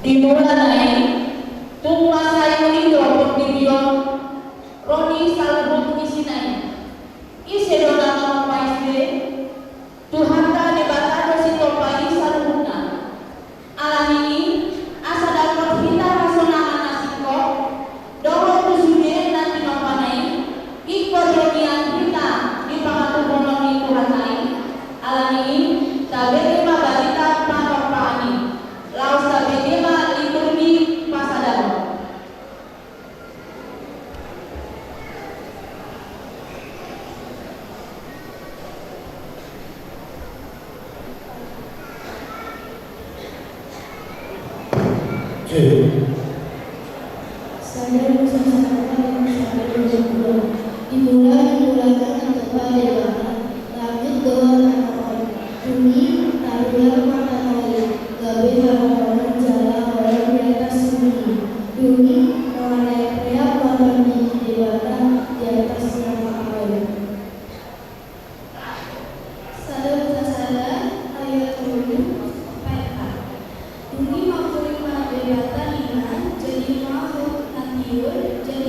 Dimulai tunggu saya menido video Roni Salbut isinai isedona nama paisde Tuhan ta debata dosito pais salbutna alam ini asa dapat kita rasonangan nasiko dolo tusude nanti nopanai ikut donian kita di pangatubonon ni Tuhan nai alam ini tabete mabalita panopani laos tabete liturgi pasadaro. Saya mengusahakan dimulaikan kepada Tuhan. Lanjut doa nama Bumi taruhlah mata air, gabe harapan jalan orang di atas bumi. Bumi mengenai pria pada dewata di atas nama air. Sadar ayat 10 PK. Bumi mau terima dewata ina jadi mau nantiur jadi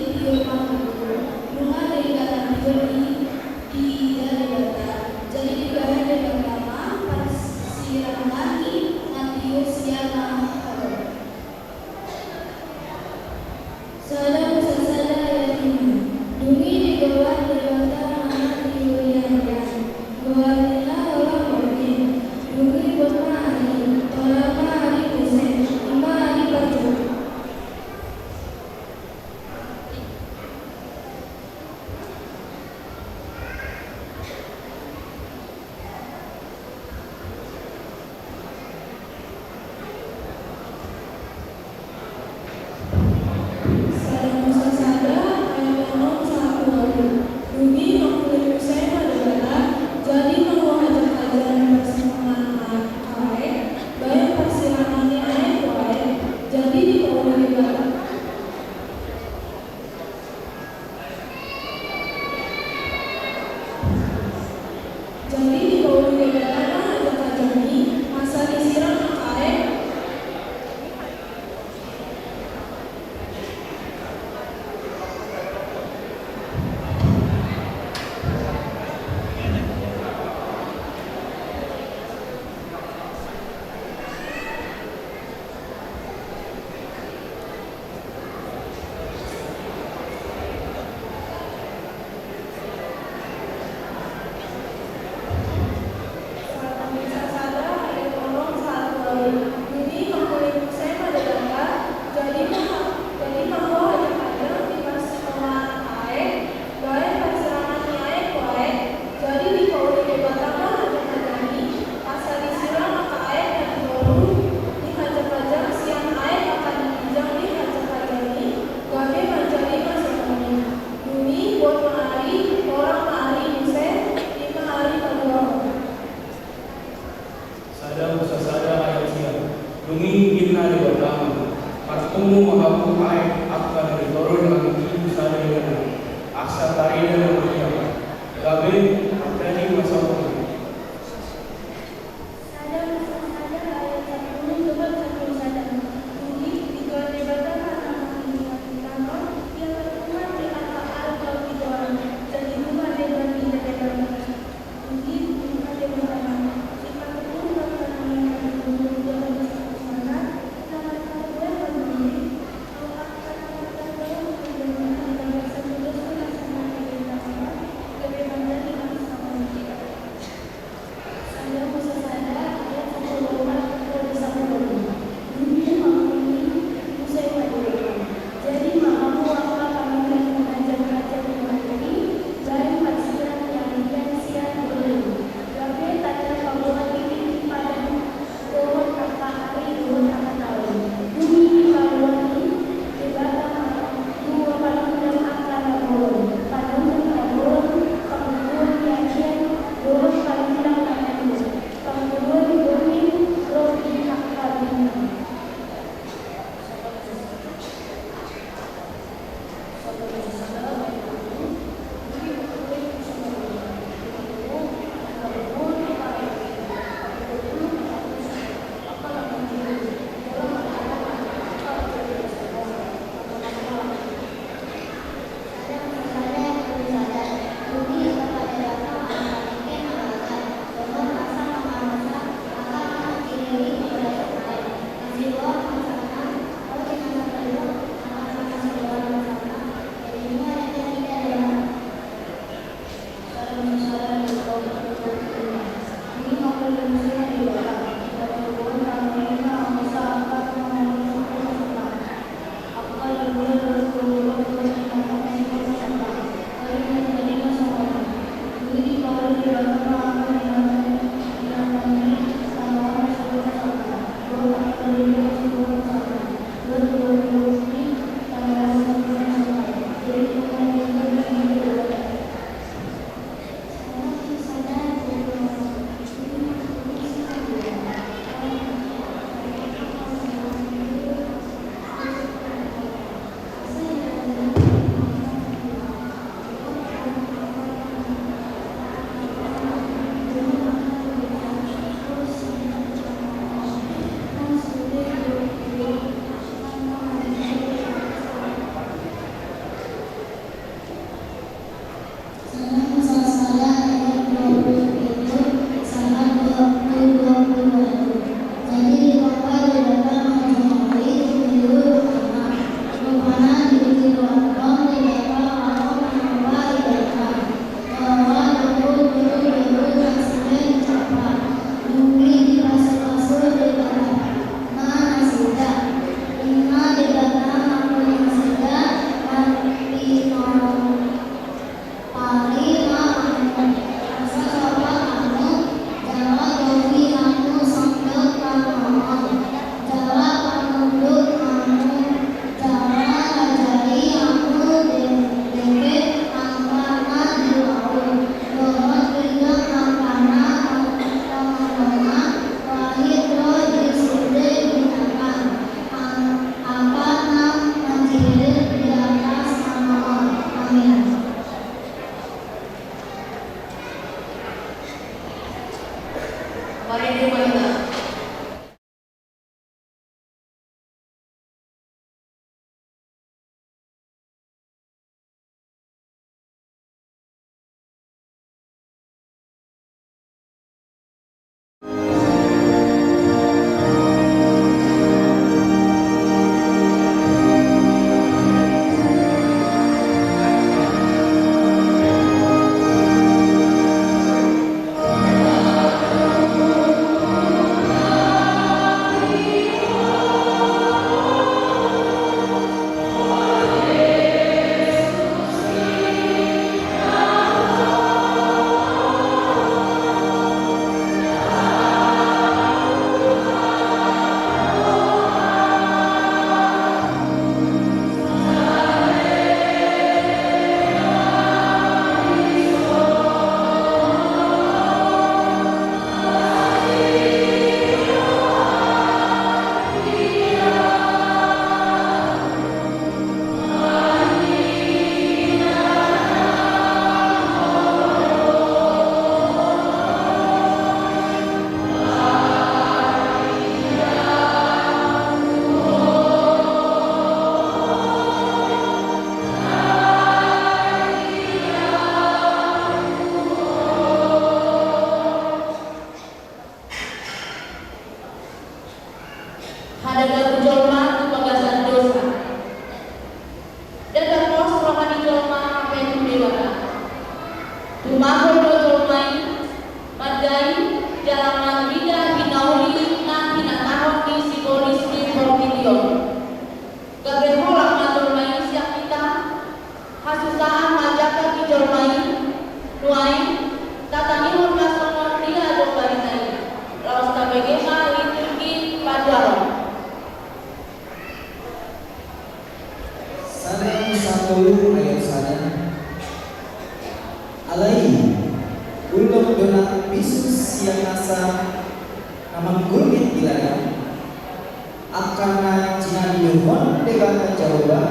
Akana Cina Yuhon Dewata Jawa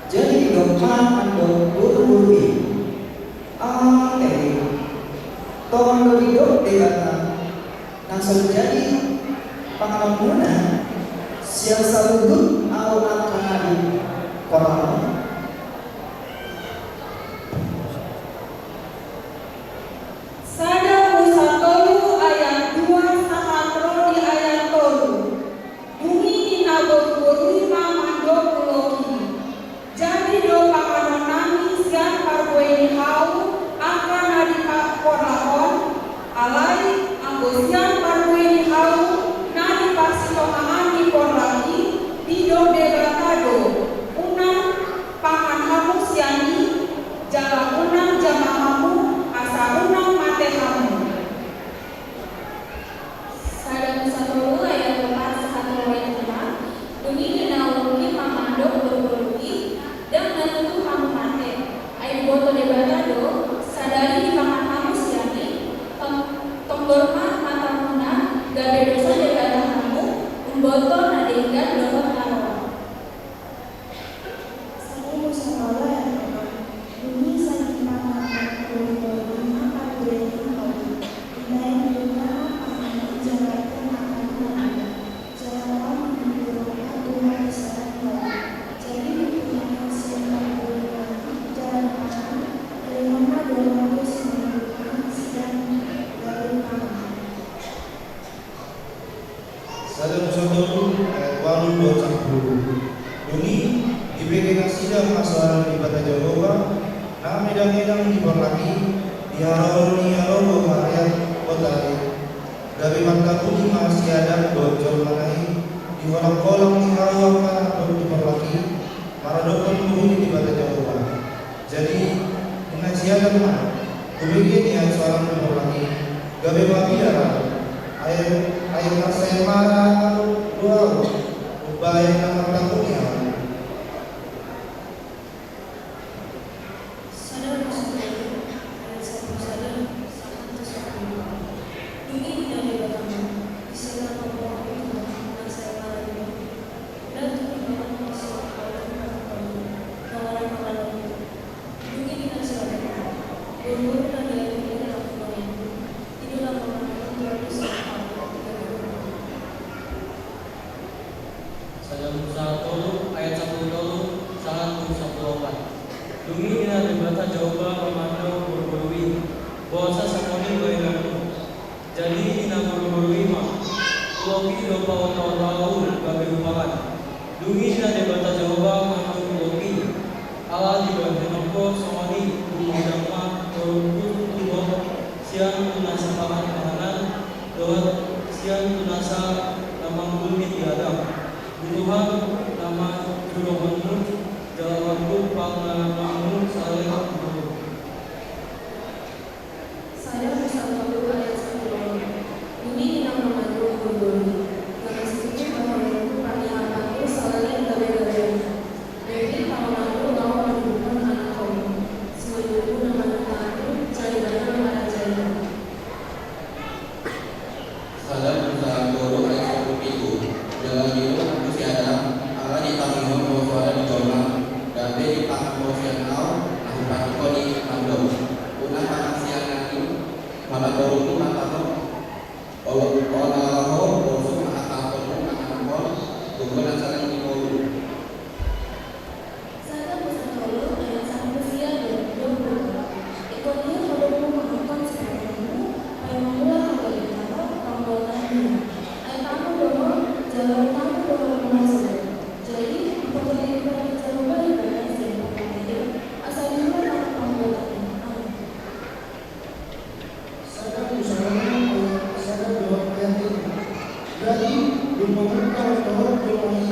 jadi Doma Ando Buru-Buru Teh Tohon Dodidok Debata Langsung jadi Pangalamuna Sial Saludut Au Akanadi Korang Sada Musa tolu ayat 2 sahatro di ayat tolu. Bumi dinabur burima mando puloki. Jadi do panganonami sian parbueni hau akan adika korahon. Alai anggosian parbueni hau nani parsitomaan di korlaki dido debatado. Unang pangan hamu siani jala unang jamahamu asa unang mate hamu. Sada Musa tolu ayat 4 sahatro ayat 5. Demi dinauki pamando berbuluki dan menentu kamu mate. Ayat boto debatado sadari di pangan kamu siani tomborma mata muna gabe dosa debata kamu umboto nadenggan dohot karo. Sada Musa tolu ayat 6. Bumi saling pangan berlima parbueni hau. Inain juga pangan jalankan akan mati. Jalan menurunkan Tuhan Israel. Jadi dipunyai siapa berlima jalan pangan kelima 290 sedang dari pangan. Sada Musa tolu ayat 8-20. Duni diberikan sidang masalah di bata Jehovah, na medang-medang diberlaki, diharoni harono ayat kotari. Gabi mata bumi masih ada bocor manai, di kolam di hawa atau diberlaki, maradokon bumi di bata Jehovah. Jadi dengan siada mah, kubikin yang seorang diberlaki. Gabi mabiara, ayat saya marah dua, ubah yang nama takutnya. Sada Musa tolu ayat 1 sada sahat 10. Dumi tidak dibatamu istilah pembuang itu dan saya marah dan tujuan istilah kalian kawalan kawalan itu. Dumi tidak silakan. Berburu dan dari ini lakukan itu. Inilah pemahaman Tuhan Yesus Sada Musa tolu ayat 10 sahat 14. Dumi dina debata Jehovah pamando buru-burui bosa samoni bainamu. Jadi dina buru-burui mah loki do paon-paon gabe rupakan. Dumi dina debata Jehovah mando loki ala di bahenoko samoni rumidama turun tubo sian tunasa paman kahanan doat sian tunasa namang bumi di Adam. Tuhan nama jurohanmu jalanku pangalamanmu saleh aku. Sada Musa tolu ayat 10. Bumi tidak memandu berburu. Karena sedikit bahwa pernyataan saleh gabe-gabe. Jadi kawananku mau menunjukkan anak kamu. Semuanya nama tahu cari dana para jaya. Sada Musa tolu ayat 10. Jalan itu masih ada ala di pangihon bahwa suara di Joma dan di pangihon sianau aku pangihon di Mando unang pangasian nani mata dorongku mata ho olaho bosok mata ho mata tukulan saling dimolu. Sada Musa tolu ayat 1 siang dan 20. Ikutnya kalau melakukan sepertimu, memanglah hal itu pembuatannya. Ayat kamu dulu, jalan kamu dulu masuk. Jadi pekerjaan jalan balik berhasil. Asal juga kamu pembuatannya. Sada Musa tolu ayat 2 ayat 3. Jadi di pemerintah Tohon Jomani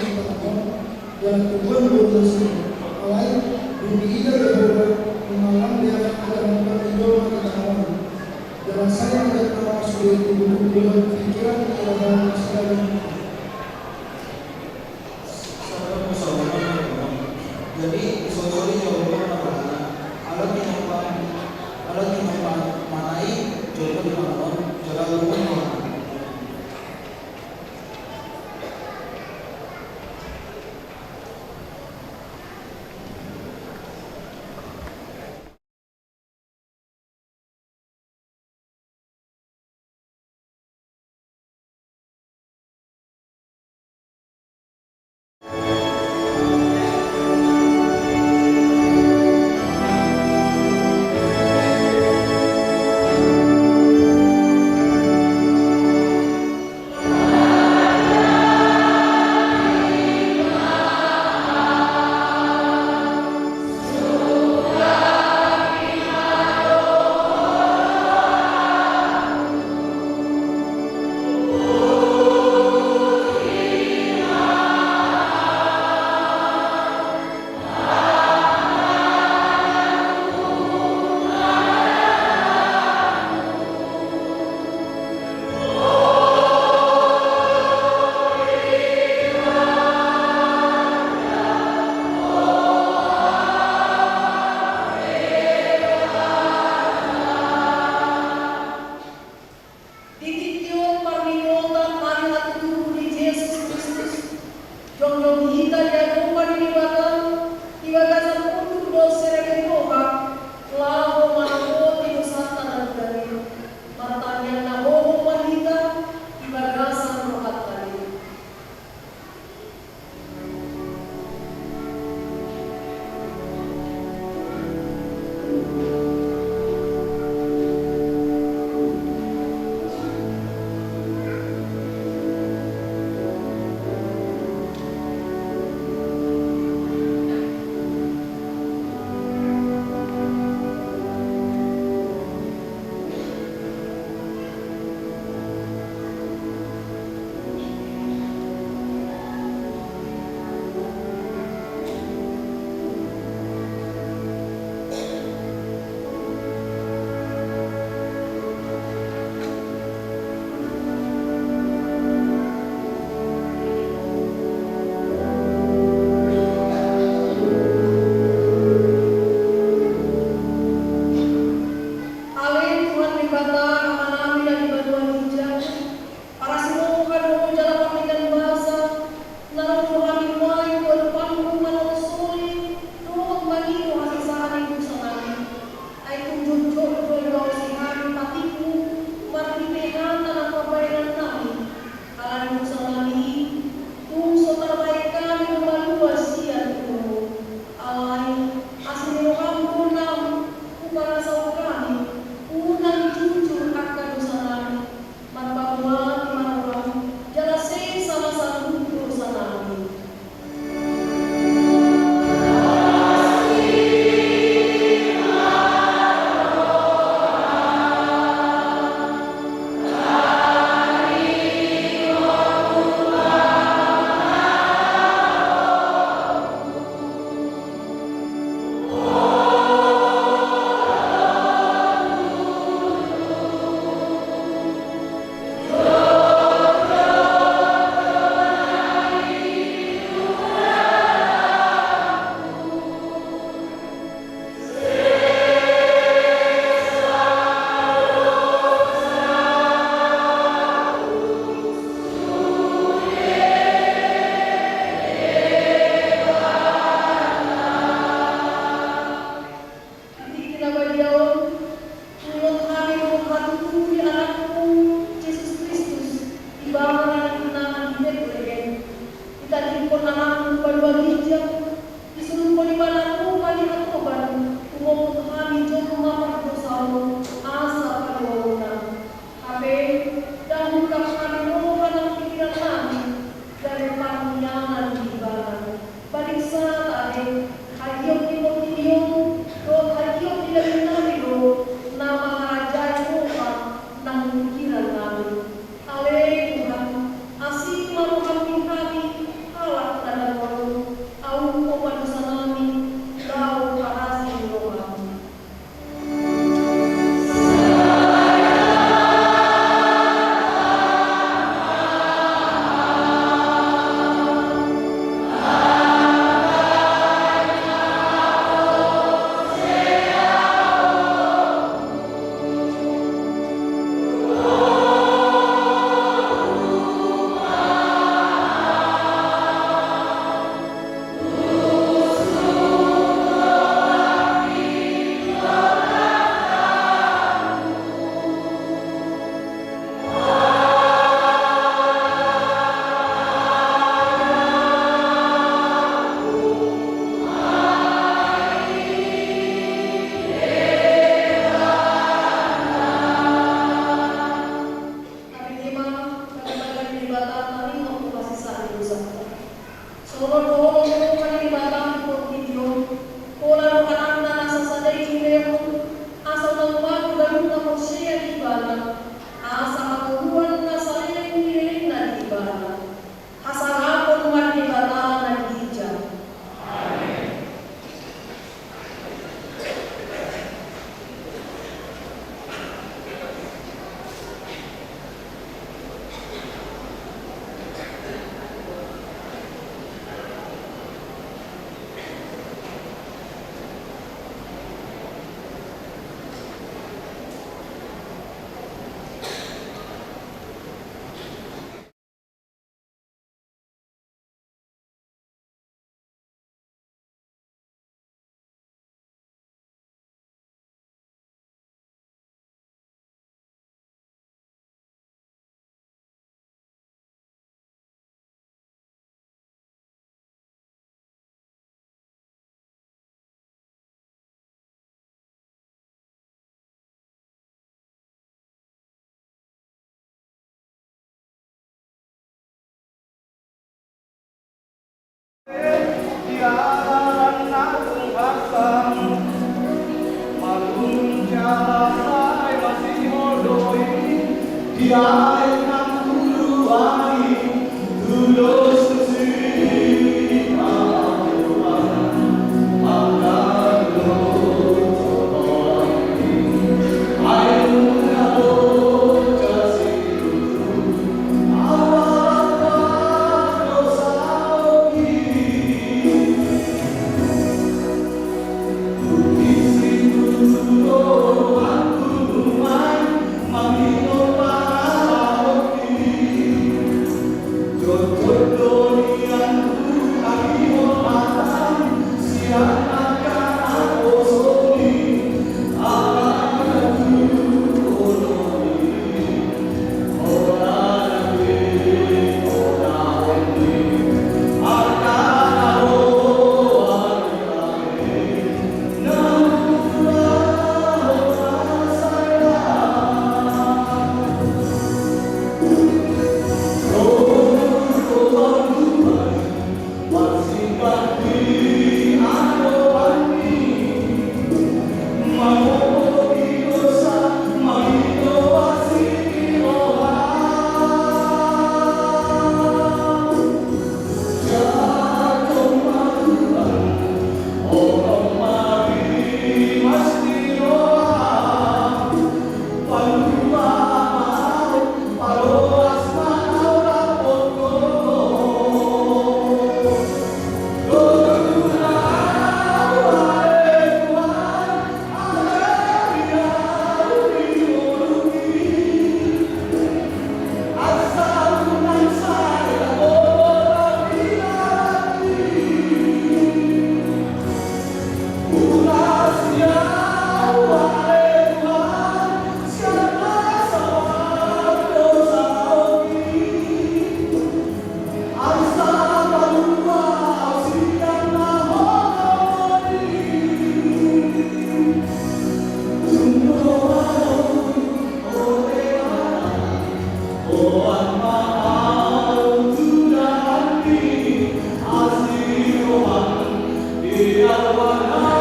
Dia warna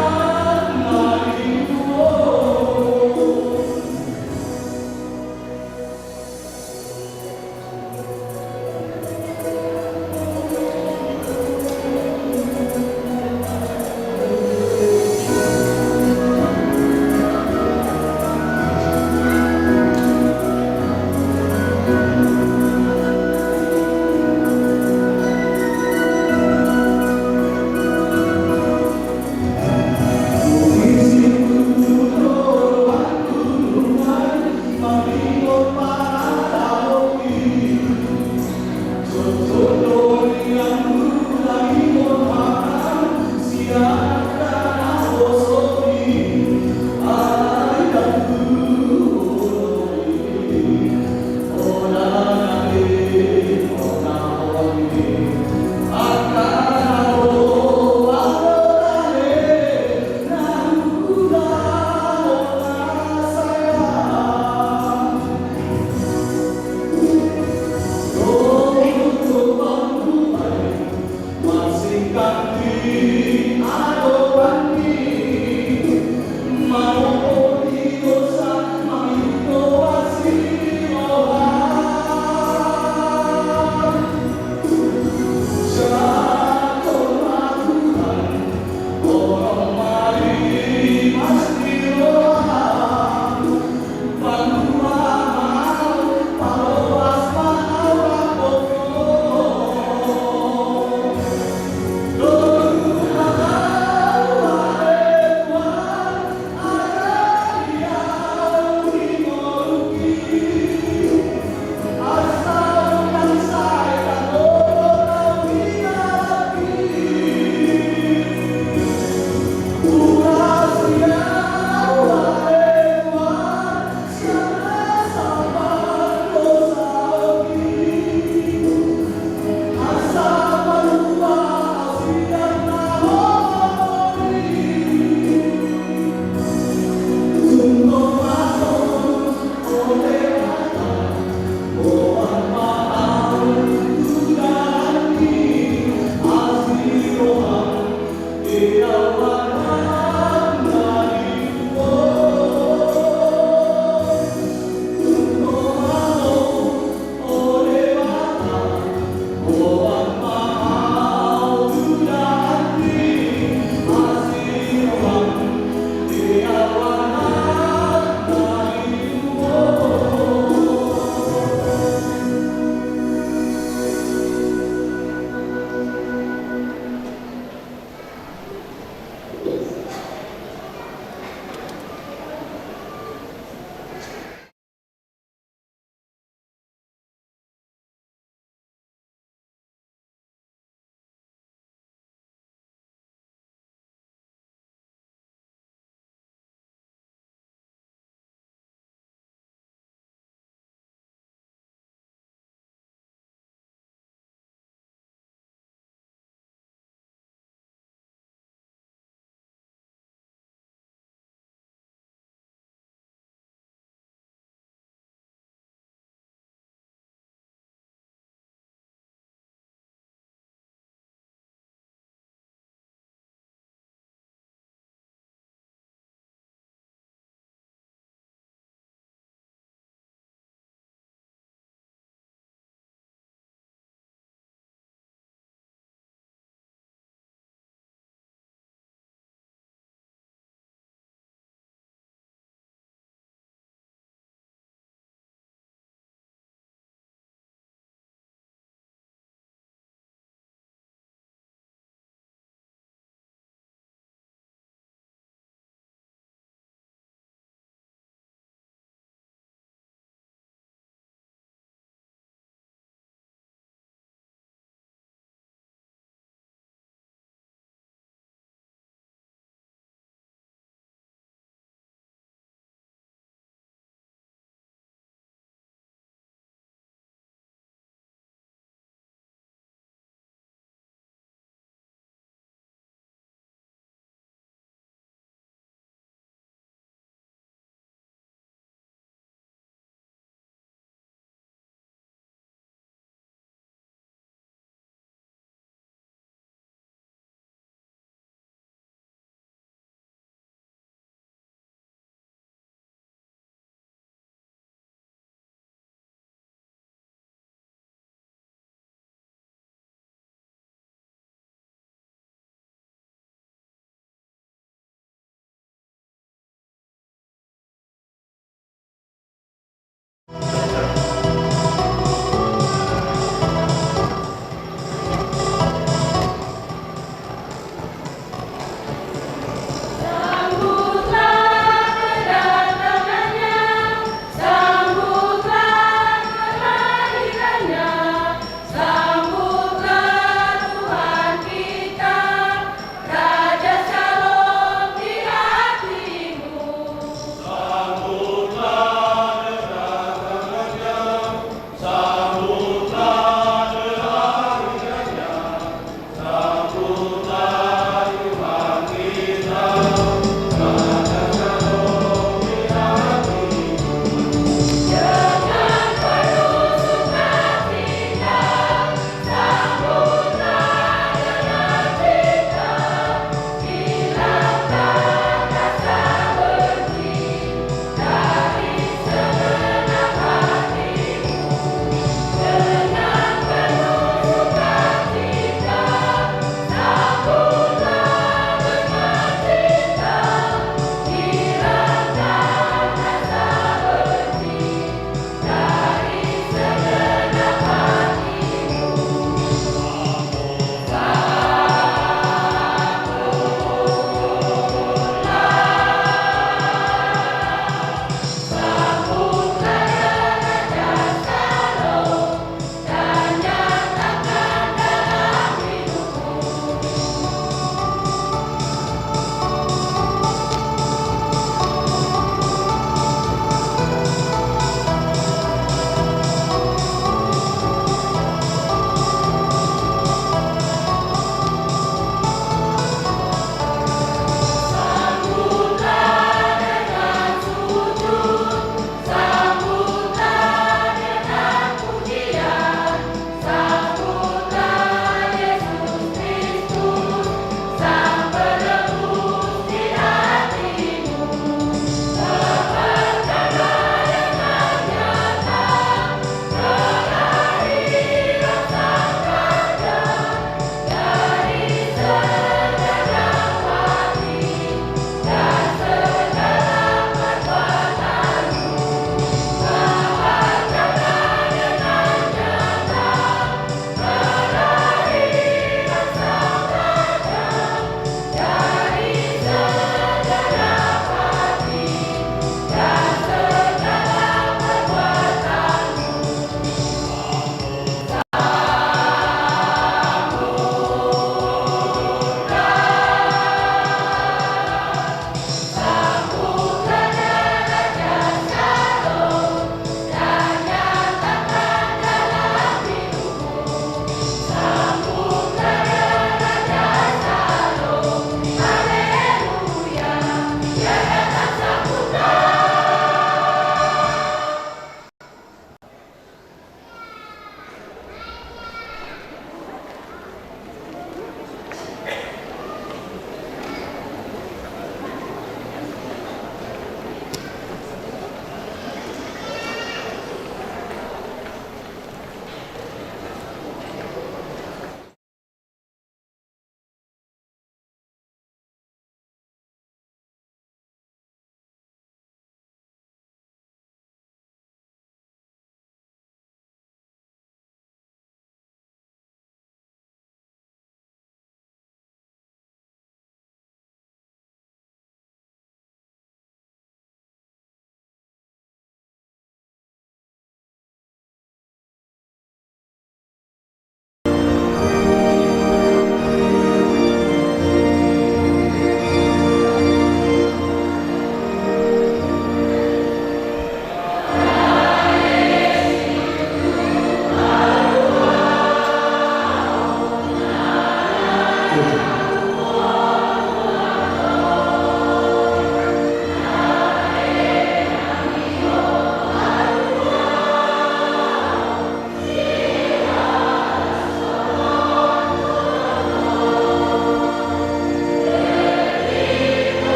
dari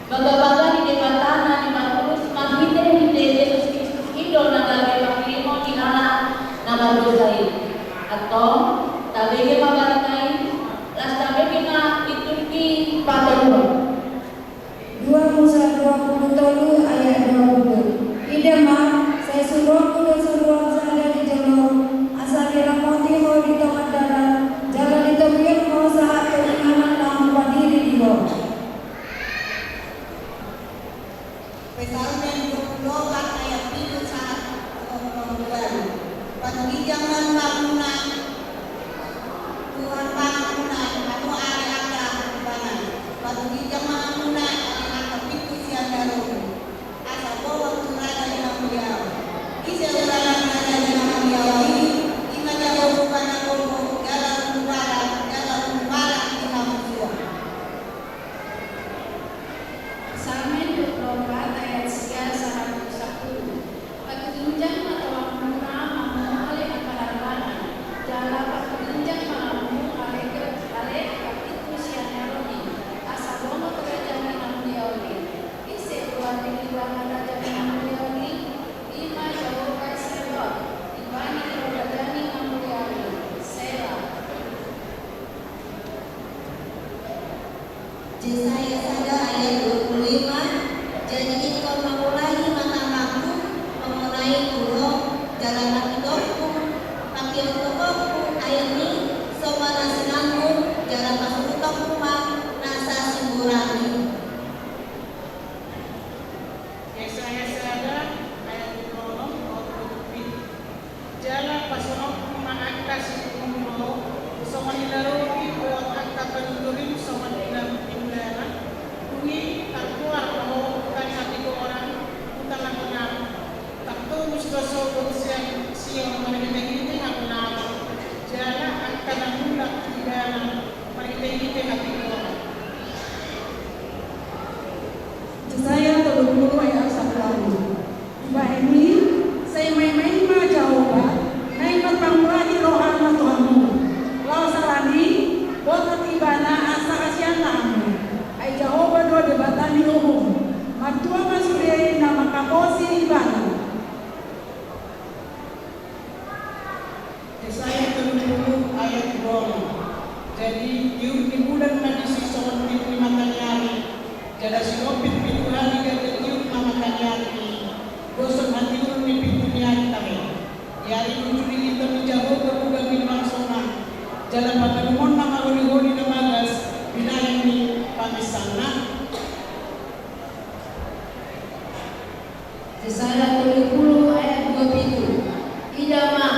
Baga-baga di debatana di maturus mahite hinde Yesus Kristus Indo nagage pakilimo di anak nama dosai atau tabege mabarangai las tabege na iturki pataluan. 2 Musa 23 ayat 20. Idema saya suruh sada di jalur asal diramoti ho di tomat darat jalan di tepian ho saat keinginan dalam berdiri di bawah. Pesalmen 24 ayat 7 saat kembali. Jangan bangunan Tuhan bangunan atau ada bangunan. Jangan bangunan atau pintu siang dalam. Asal bawa turada yang beliau. Kisah ulangan ada yang beliau ini. Ima jauh bukan aku jalan barat di Hamzua. Psalmen 24 ayat 3 sampai 10. Pagkinjang matawang muna mamahali ang kalarbanan. Jala pagkinjang malamu kapit ko siya naroni. Asa bono kerajaan ng Diyawi. Isi buwan niliwangan na dyan ng Diyawi. Ima jauh kay Serot. Ibani kerajaan ng Diyawi. Selah. Yesaya sada ayat 25. Jadi engkau memulai mata-mataku, memulai burung, jalan hidupku, pakaian kokoku, ayat ini, sobat senangku, jalan masuk rumah, nasa simburani. Yesaya sada ayat 26. Jalan pasunok mangakta si kumuro, sama nilaruki buat akta penuturin sama nilaruki Bunyi tak keluar bahwa bukan hati orang utama kenal. Tak tulus dosa siang mereka ini aku nama. Jalan akan mulak di dalam mereka ini hati orang. Saya 30 ayat 1. Iba ini saya main-main ma Jawa. Naik pangulani rohan na Tuhanmu. Lau salani botat ibana asa kasihan tamu. Ay Jehovah do debatani umum. Matua masuri na makaposi ibana. Yesaya 30 ayat 2. Jadi di bulan Madisi soal pintu matanyari. Jadi sinopit pintu hari dan tiup matanyari. Gosok hati umi pintu nyari kami. Yari ujuri kita menjauh ke bukan minum sona. Jalan pakalumon nama holi-holi namagas. Binayang ni pamisana. Yesaya 30 ayat 27. Idama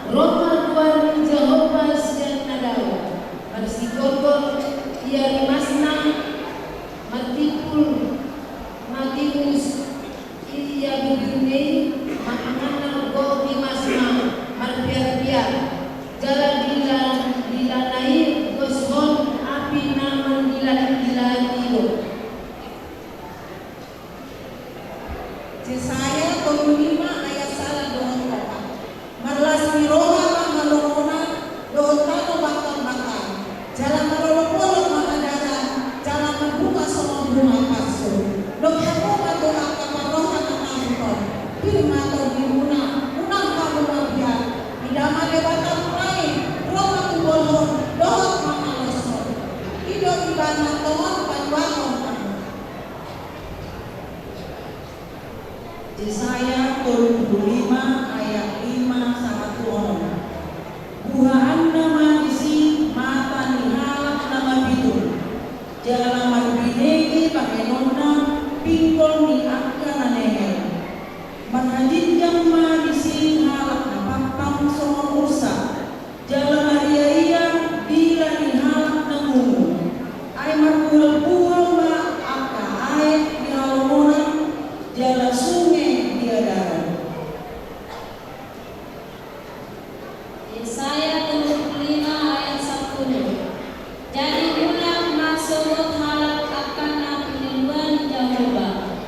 Roma luar Jehovah siang nadawa. Marsikotol ia rimasna matipul matimus ia bidunei maangana go rimasna marpiar-piar. Jalan dilanai goshon api naman dilan ilo. Yesaya 25 ayat 1 Marlas miroha malongona dontano bakar-bakar. Jalan malolopolo makadara, jalan membuka semua bunga pasu. Doktermu doa kaparoha nanangkon. Firma atau dimuna, unang kamu mabiar. Idama debata mulai, roha kubolon, dohot mamaloson. Hidup ibana tohon panwangon. Yesaya 25 ayat 5 sampai 6. Buhaan nama isi mata nihalak nama bitul. Jalan marbinegi pakai nona pingkol ni akar anehel. Manhajin jamma isi halak nama pam sama ursa. Jalan hariaya bila nihalak namungu. Ay marbual-bual ma akar ay dihalomonan. Jalan sungai dia darat. Yesaya 25 ayat 10. Jadi ulang maksud halak akan peniluan Jehovah.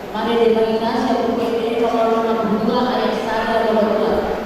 Mari dimainkan siapa PPD nomor 62 ayat 1 nomor 2.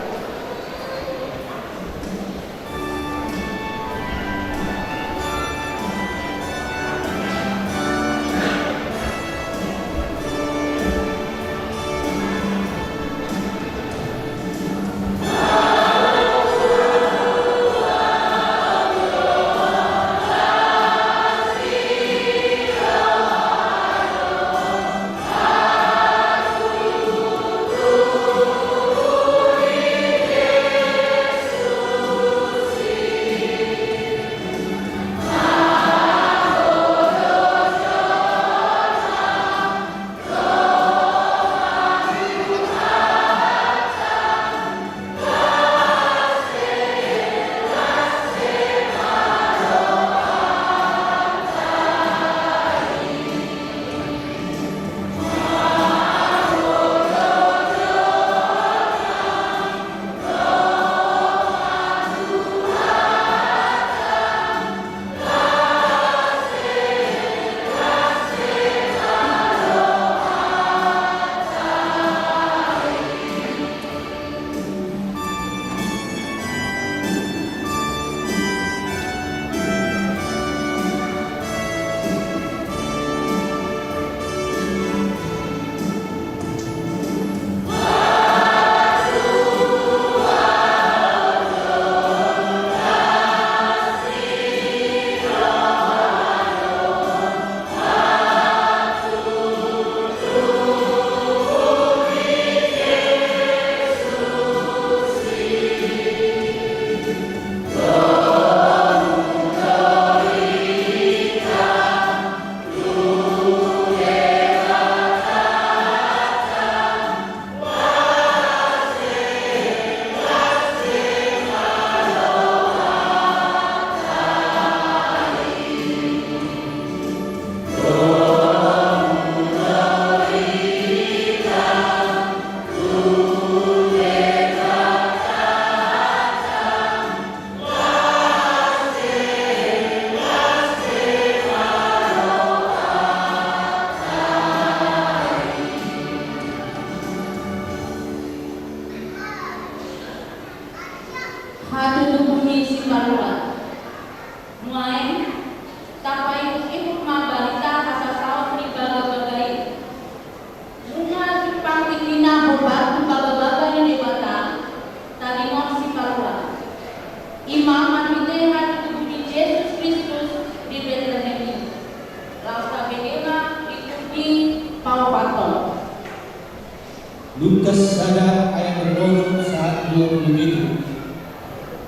Lukas ada ayat berdoa saat 20 itu.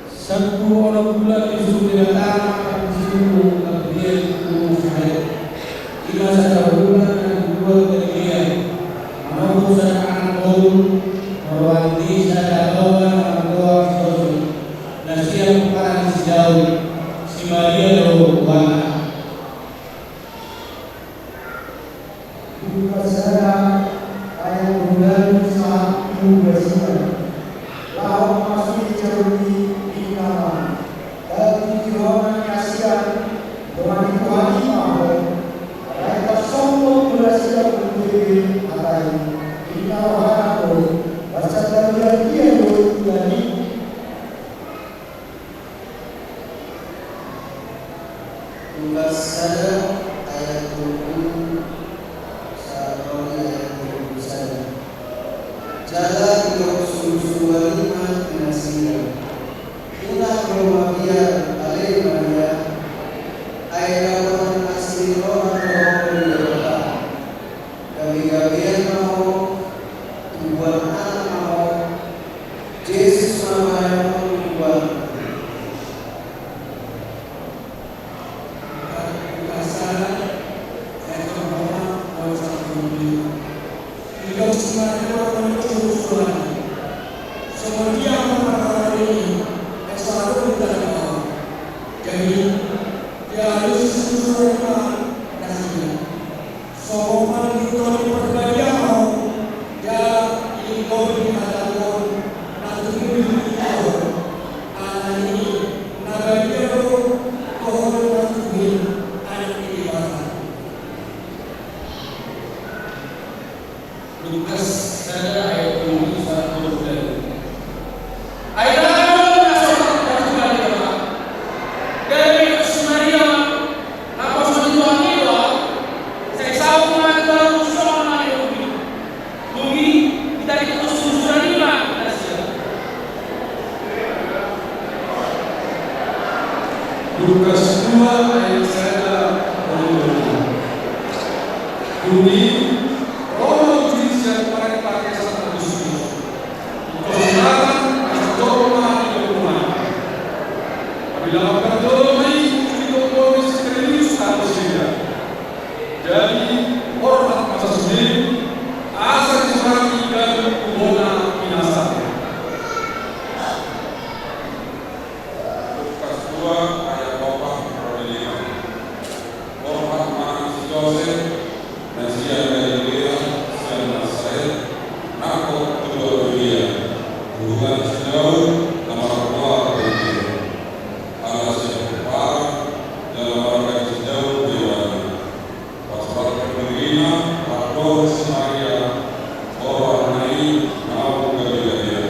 Satu orang pula Yesus datang pada situ kemudian turun saya. Lima satu bulan dan dua kemudian mau anak orang mewanti saya doa sesuatu. Nasihat para sejauh si Maria doa. Lukas ada ayat bulan saat bersinar. Lalu masuk ceruni di nama. Dan Tuhan kasihan Tuhan Tuhan mau. Mereka semua berhasil berdiri atai. Kita harap bahasa dia dari Lukas ada ayat 20 sampai ayat 21. Jalan untuk susu-susu nasinya. Inilah Romaria alai Maria. Ayat orang asli roh berdoa. Gabi-gabian mau tubuhan anak mau. Yesus nama mau tubuhan. Lukas sada ayat 7 sampai 12. Lukas 2 ayat 1 Bumi roh jizat mereka kesan Agustus Kesenangan asal di rumah apabila berdoai untuk polis serius harus tidak jadi hormat masa sendiri asal diserati dan kubona binasa. Lukas 2 ayat 4 hormat mana si Joseph dan siya Galilea siya Nazaret nako kedua dunia hubungan sejauh nama Allah dan Allah sejauh dalam warga sejauh dewan pasal pemerina atau Samaria orang naik mau Galilea.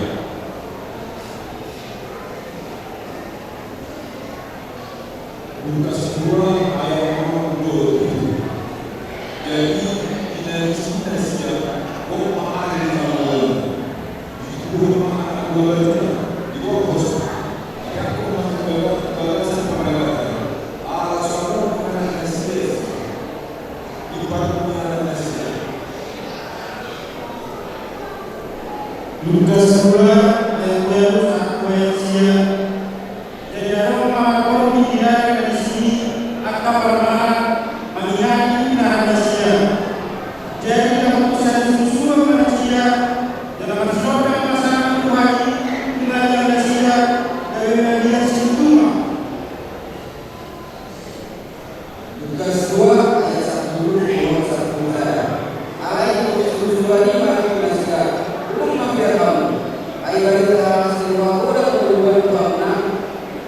Lukas 2 ayat 27. Jadi tidak cinta siapa, ada di dalam itu anak di bawah bos. Aku masuk balasan pembelaan. Allah SWT mengenai Yesus. Ibaratnya ada Yesus. Lukas 2 ayat 2 jadi orang mengakui tidak dari sini akan pernah menghina manusia. Jadi keputusan susu manusia dalam mencoba masalah Tuhan kembali manusia dari media semua. Lukas 2 ayat 1 Allah itu susuani bagi manusia belum mafia kamu ayat dari hasil waktu dan perubahan kamu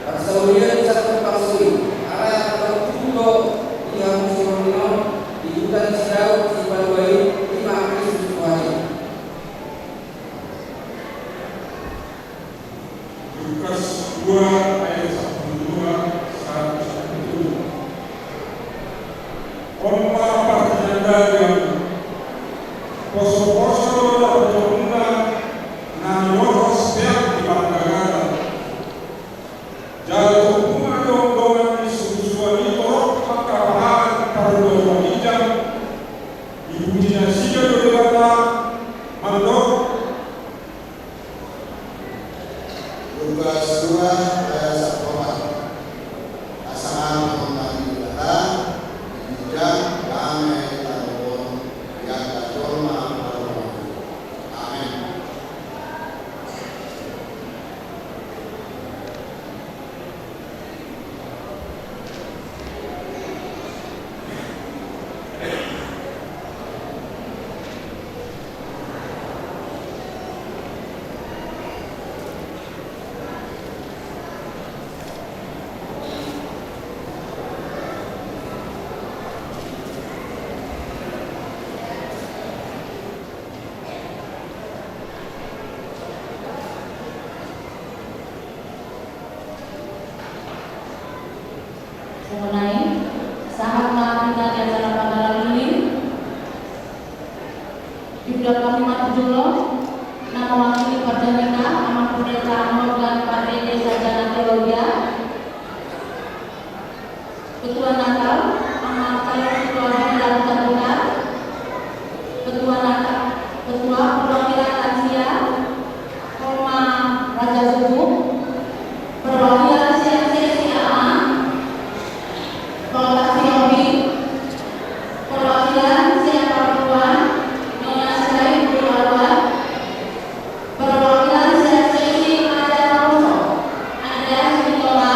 persaulian satu pasui Allah yang tertutup yang musimino di hutan sedau si bayi lima kali susuani. Lukas 2 ayat 1 sampai 1. Orang ternyata yang poso-poso berjumlah namun setiap di pandangan jatuh bunga dong-dongan di susuani torok maka bahan paruh hijau ibu dinasinya berkata mandok. Lukas 2 ayat 1 pasangan membantu datang bijak damai tahun yang terhormat. Amin. mengenai saat melakukan acara panggilan ini juga kami Matjulo nama wakili Partai Nikah Amat Pendeta Amor dan Pak Dede Sarjana Teologia Ketua Natal Amat Kalau Ketua Bidang Terbuka Ketua Natal Ketua Perwakilan Lansia Koma Raja Subuh Perwakilan Sesi Ama Lokasi Hobi Perwakilan Siapa Perempuan Nyonya Selain Keluarga Perwakilan Sesi Ada Rosso Ada Sitola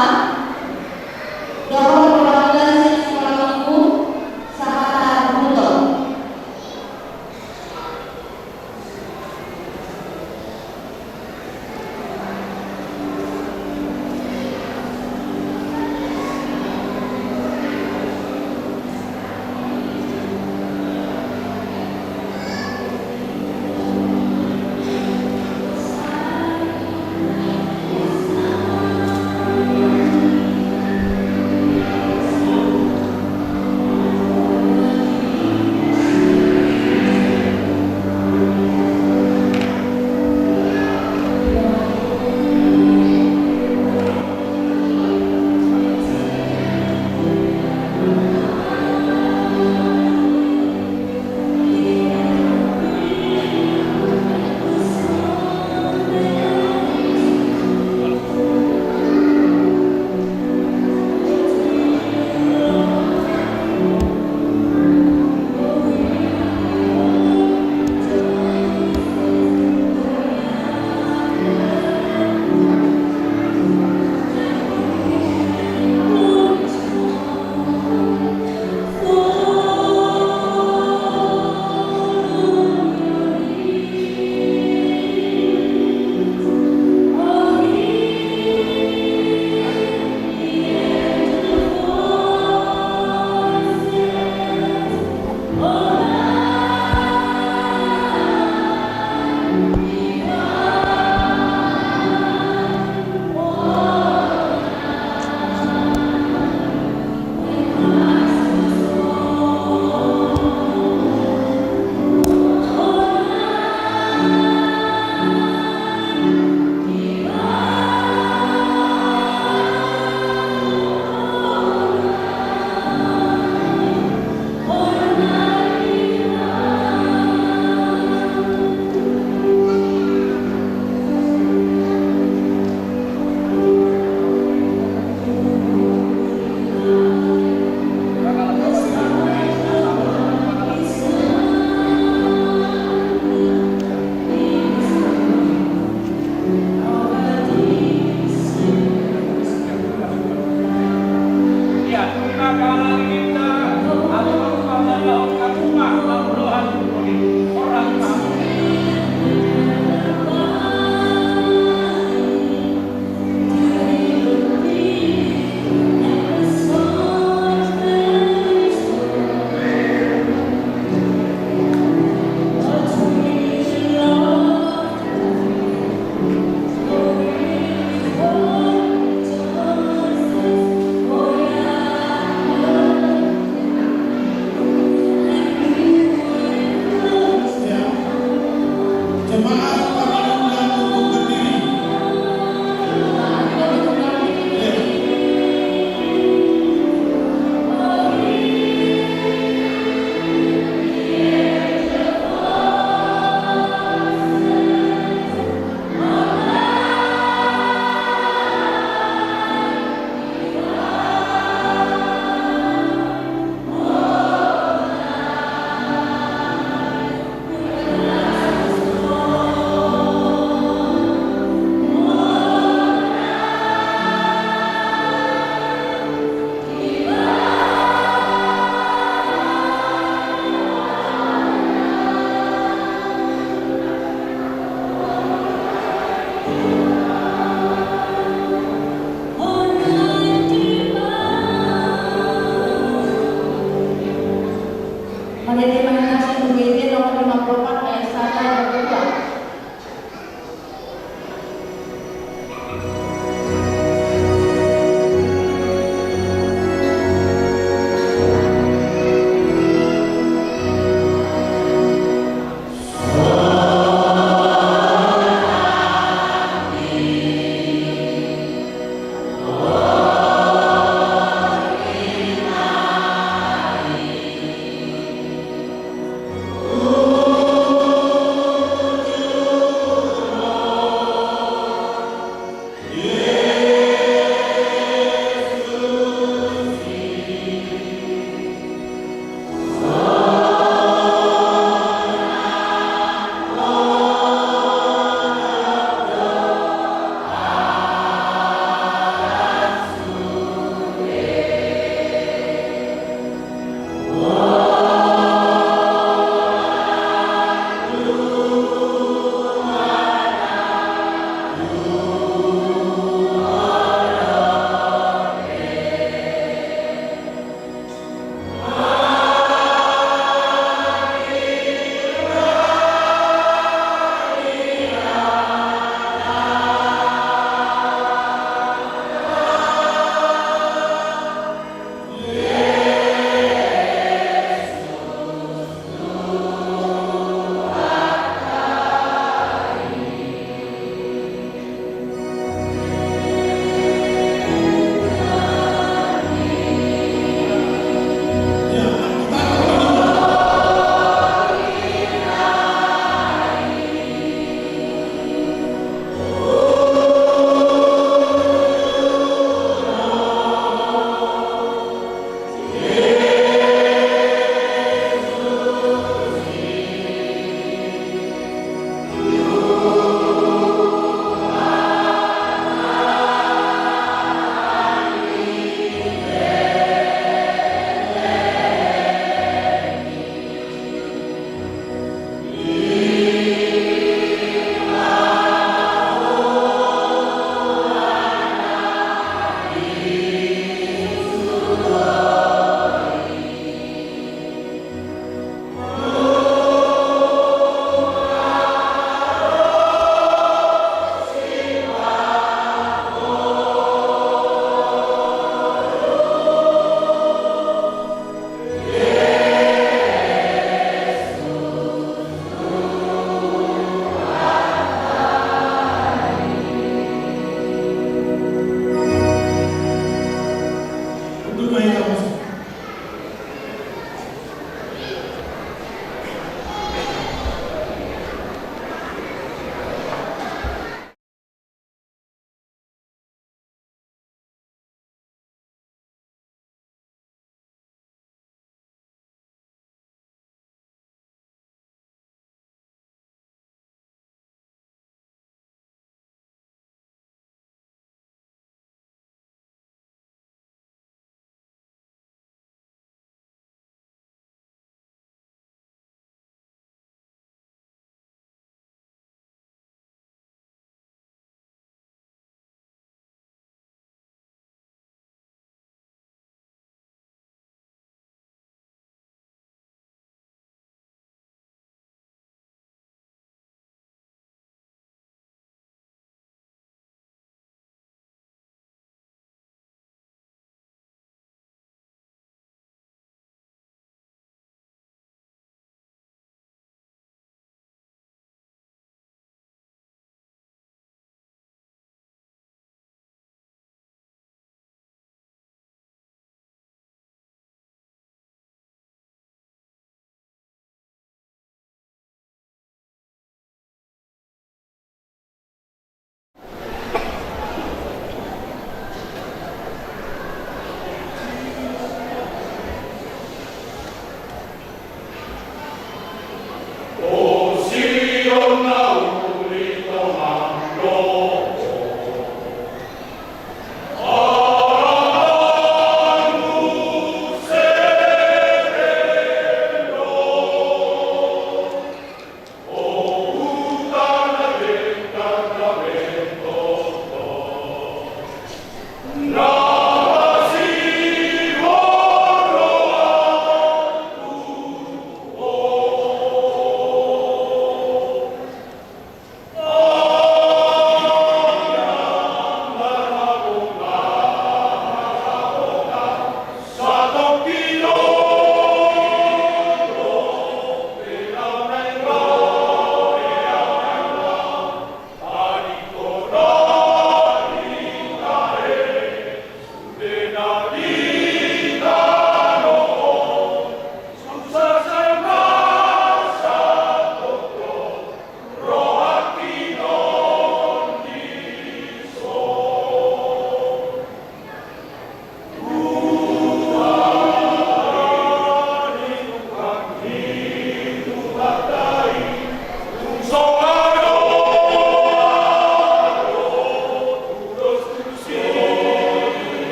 Mendeterminasi UGD nomor 54 ayat 1 dan 2. Oh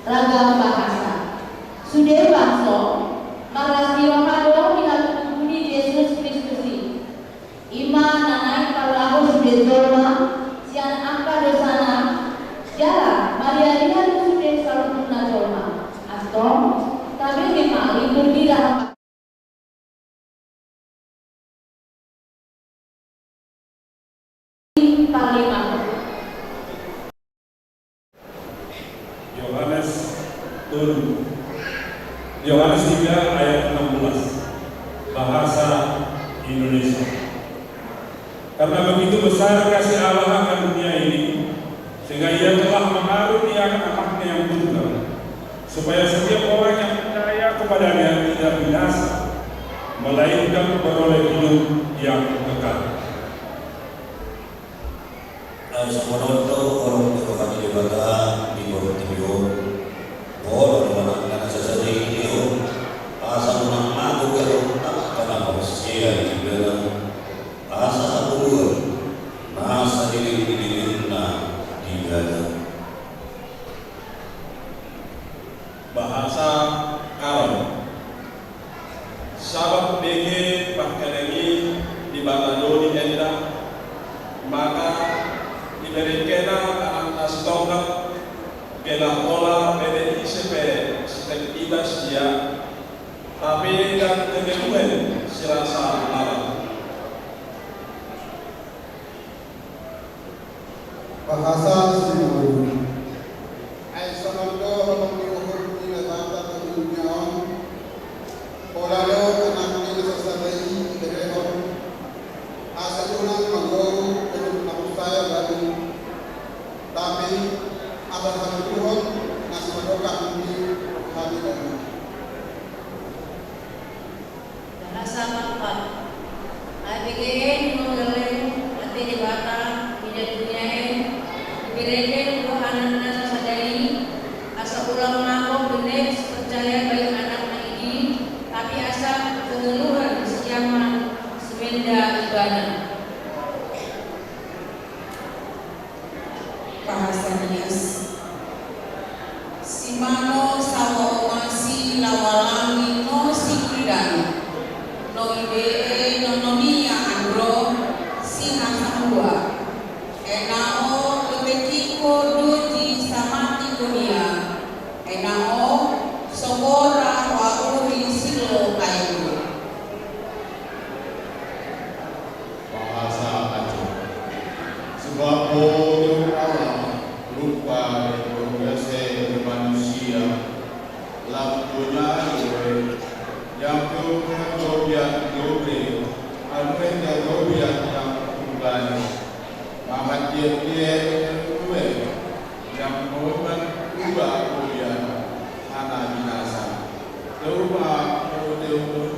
ragam bahasa. Sude bangso, marasi rohado minatubuni Yesus Kristusi. Ima nanai parlaho sude dolma, sian angka dosana, jala Maria Rina sude salutuna dolma. Astom, tabe memang libur di dalam Yohanes 3 ayat 16 bahasa Indonesia. Karena begitu besar kasih Allah akan dunia ini, sehingga Ia telah mengaruniakan anaknya yang tunggal, supaya setiap orang yang percaya kepadanya tidak binasa, melainkan beroleh hidup yang kekal. Semonoto orang rohani debata di bawah TV. Orang orang yang sesuatu itu asal nak mahu kalau tak karena manusia juga asal ulur masa diri na digada bahasa Arab sahabat BG Pakademi di Batadoni Enda, maka diberikan anak tonggak kena olah BDICP setiap ibas dia, tapi dan kemudian silasa malam. Bahasa Sriwari. Aisyamando orang diukur di negara dunia. Polalo anak ini sesabai berehor. Asalnya manggo untuk saya baru. Tapi abah Tuhan nasi mendoka di hati kami. Bahasa Mampat. ABGN mengeleng hati di Batam, tidak dunia diberikan dua anak sasadari, asa ulang mangkok benes percaya baik anak ini, tapi asa kegeluhan sejaman semenda ibadah. Bahasa Nias. Simano sawo masi lawalangi no sikridani. No ide no nomia andro sinasambua. Enao lebetiko duji samati dunia. Enao sogora wa uri silo kayu. Bahasa Aceh. Sebab bodoh Allah lupa dan berbiasa manusia lampunya yang kemudian dobre almenda dobian yang kembali mahat dia yang mohon ubah dobian anak binasa rumah bodoh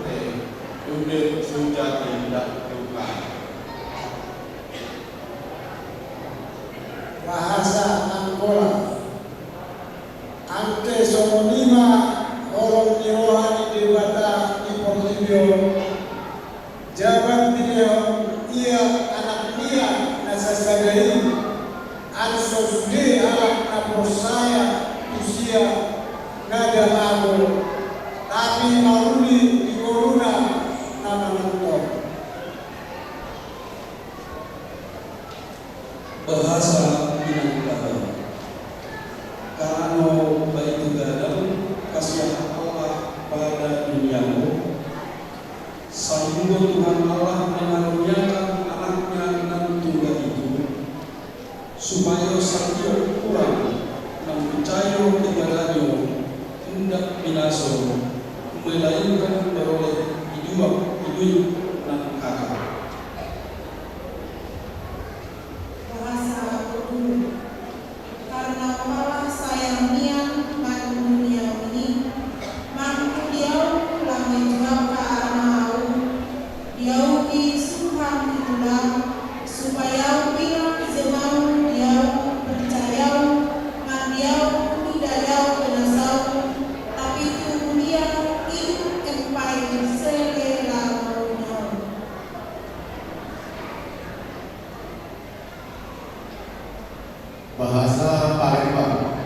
udah sudah tidak lupa. Bahasa Angkola. Ante somonima orang rohani dewata di Portibio. Jabat dia ia anak dia nasasadai. Ansos dia anak naposaya usia nada aku. Tapi maruli di corona nama mentor. Bahasa Minangkabau. Karena baik gadang kasih Allah pada duniamu, sehingga Tuhan Allah mengaruniakan anaknya dengan tunggal itu, supaya setiap orang yang percaya kepadanya hendak binasa, melainkan beroleh hidup dan kekal. Karena Allah sayang niang man dunia ini, man dia pulang menjual ke arah dia uki Tuhan diulang supaya bilang zemau dia percaya man dia tidak benasau, tapi kemudian itu empai selera maunya. Bahasa Palembang.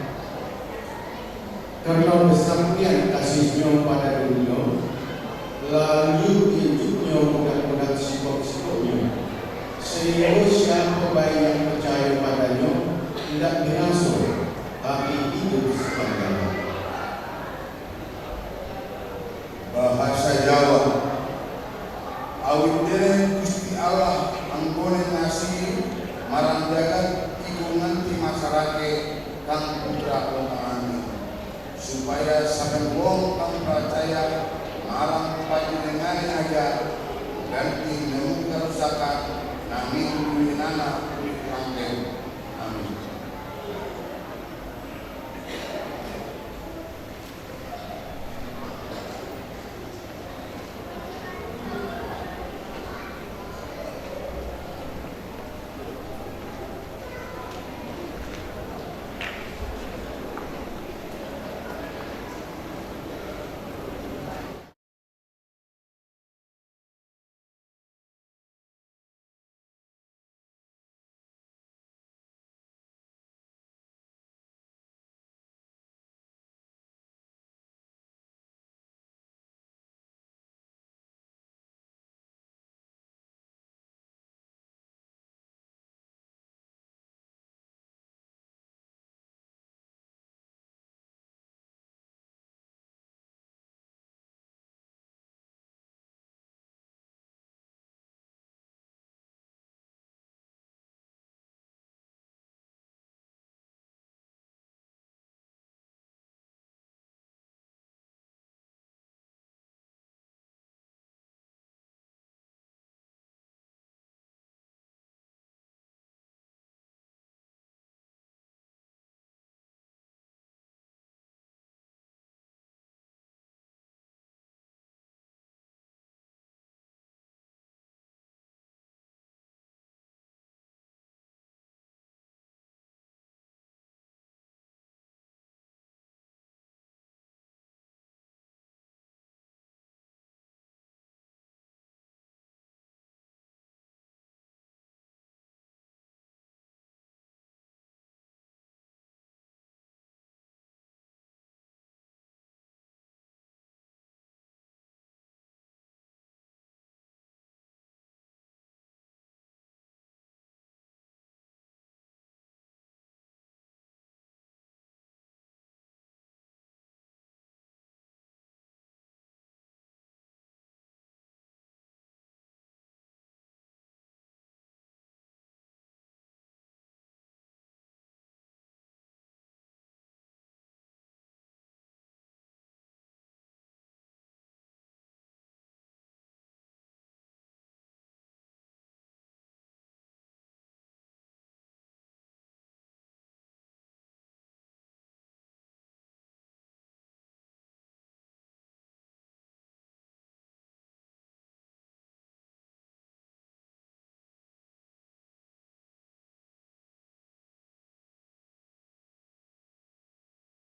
Karena besarnya kasihnya pada dunia, lalu hidupnya bukan sibuk-sibuknya, sehingga siapa baik yang percaya padanya tidak binasa, tapi hidup sepanjang. Bahasa Jawa. Awit dere Gusti Allah anggone ngasih marang jagat nganti masyarakat kang putra omani supaya sampai wong kang percaya marang panjenengan aja ganti nemu kerusakan nanging duwinana langkeng. Amin.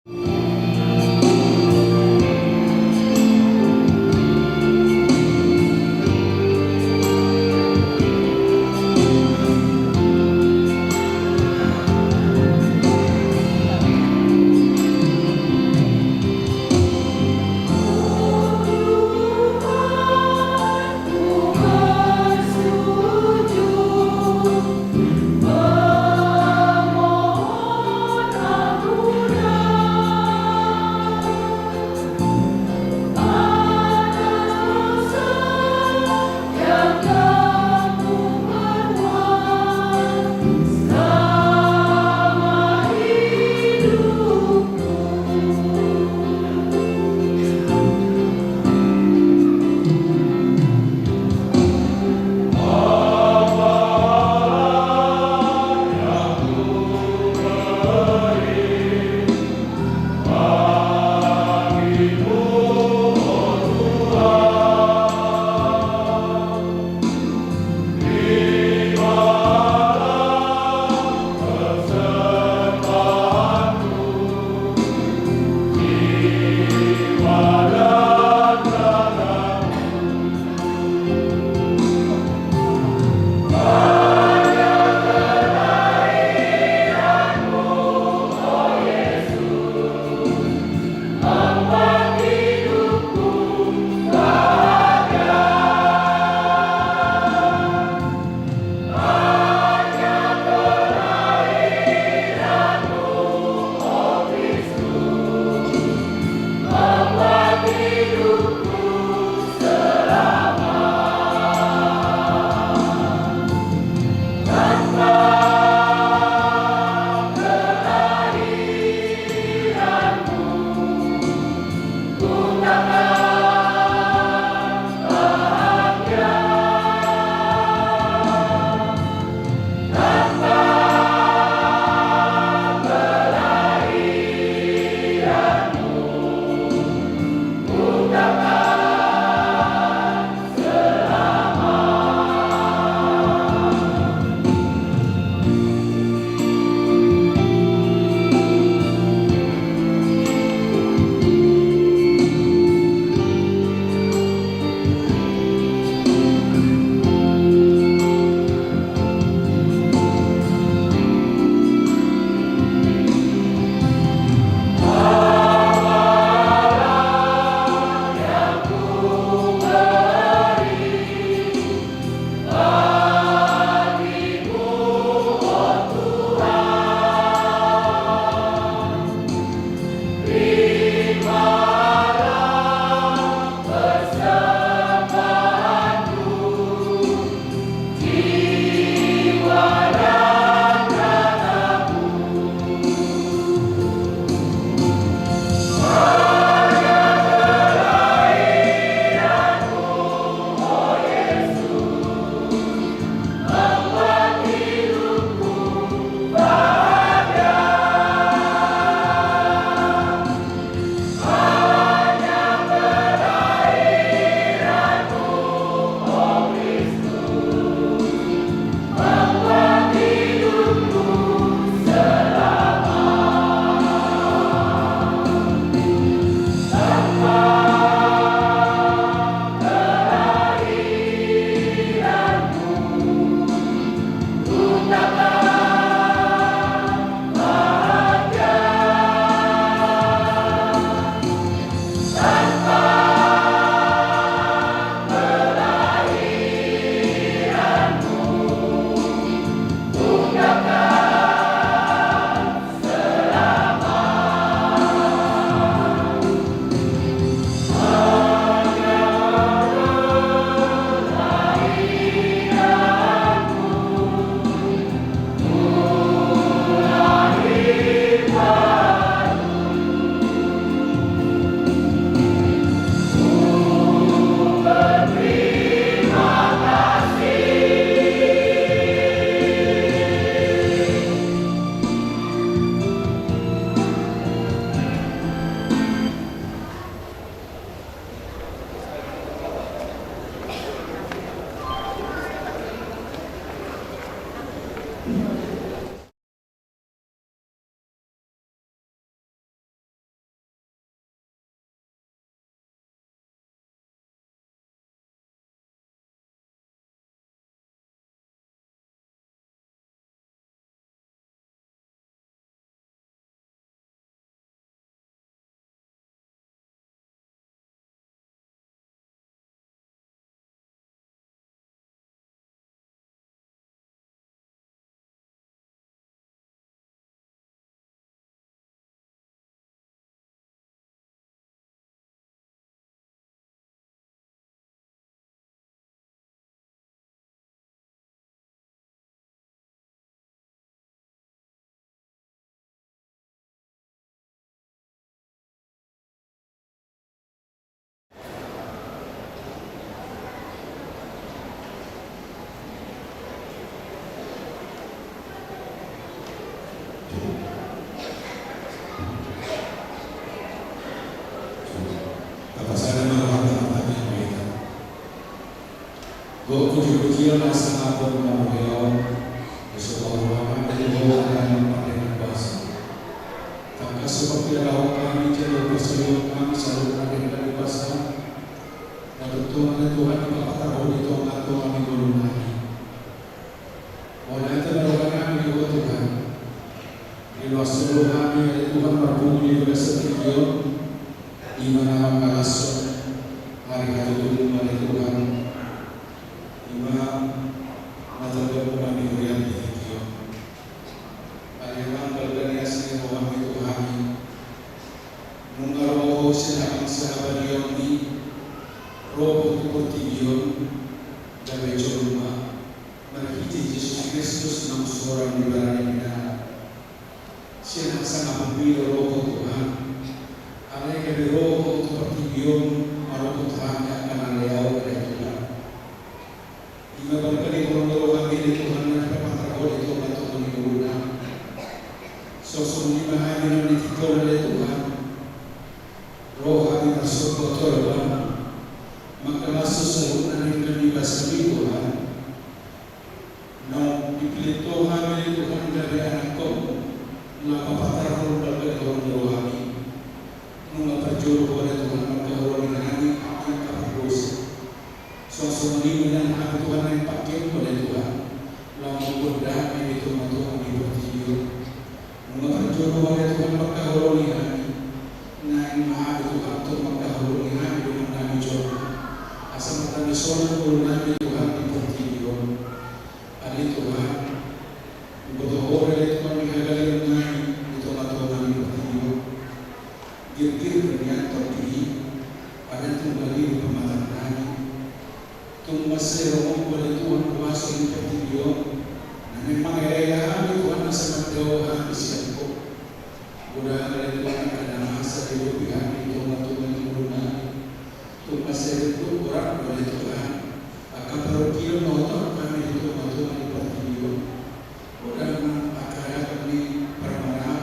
Memohon ampun Apa sana marohana matanya kita. Go puji-pujian asa ngapun mamuyao. Rasulullah dari bawah yang paling kuasa. Tak seperti adalah kami jalur berseluruh kami selalu ada dari kuasa. Dan Tuhan Bapak tahu itu atau kami golongan. Oleh itu kami juga Tuhan. Di luar seluruh kami Tuhan berbunyi juga setia. Di mana kalasot hari dulu mari Tuhan. Di mana natal kami berian di video. Alimang berganiasi Tuhan itu kami. Mengaruh sedang sahabat yang di roh pertigion dan rumah merakiti Yesus Kristus enam seorang di barangnya. Siapa sangat memilih roh Tuhan. Alai kami roh pertigion maroh Tuhan yang akan alaiau dari Tuhan. Lima berkali roh kami di Tuhan dan dapat roh itu bantu kami guna. Sosok lima hari yang ditikau oleh Tuhan. Roh kami tersebut Tuhan. Maka masuk seluruh yang dibasmi Tuhan. Nah, dipilih Tuhan dari Tuhan dari anak kau. Mengapa patah roh dari orang rohani? Mengapa jauh oleh Tuhan maka orang rohani yang tak berdosa. Sosok ini dan anak Tuhan yang pakai oleh Tuhan. Lalu berdamai itu Tuhan dipertimbang. Mengapa jauh oleh Tuhan maka orang rohani? Nah, maha Tuhan untuk maka orang rohani dengan kami jauh. Asal kami soal kurungan Tuhan dipertimbang. Ada Tuhan, betul orang itu kami hadir dengan itu Tuhan dipertimbang. Gir-gir berniat terpilih, ada kembali pematan kami. Tunggu serong oleh Tuhan kuasa dipertimbang. Dan memang era Tuhan sangat jauh habis siapa. Mudah ada Tuhan ada masa hidup yang itu Tuhan kurungan. Tunggu serong orang oleh Tuhan akan berkira nonton kami itu Tuhan dipertimbang. Mudah akan kami permana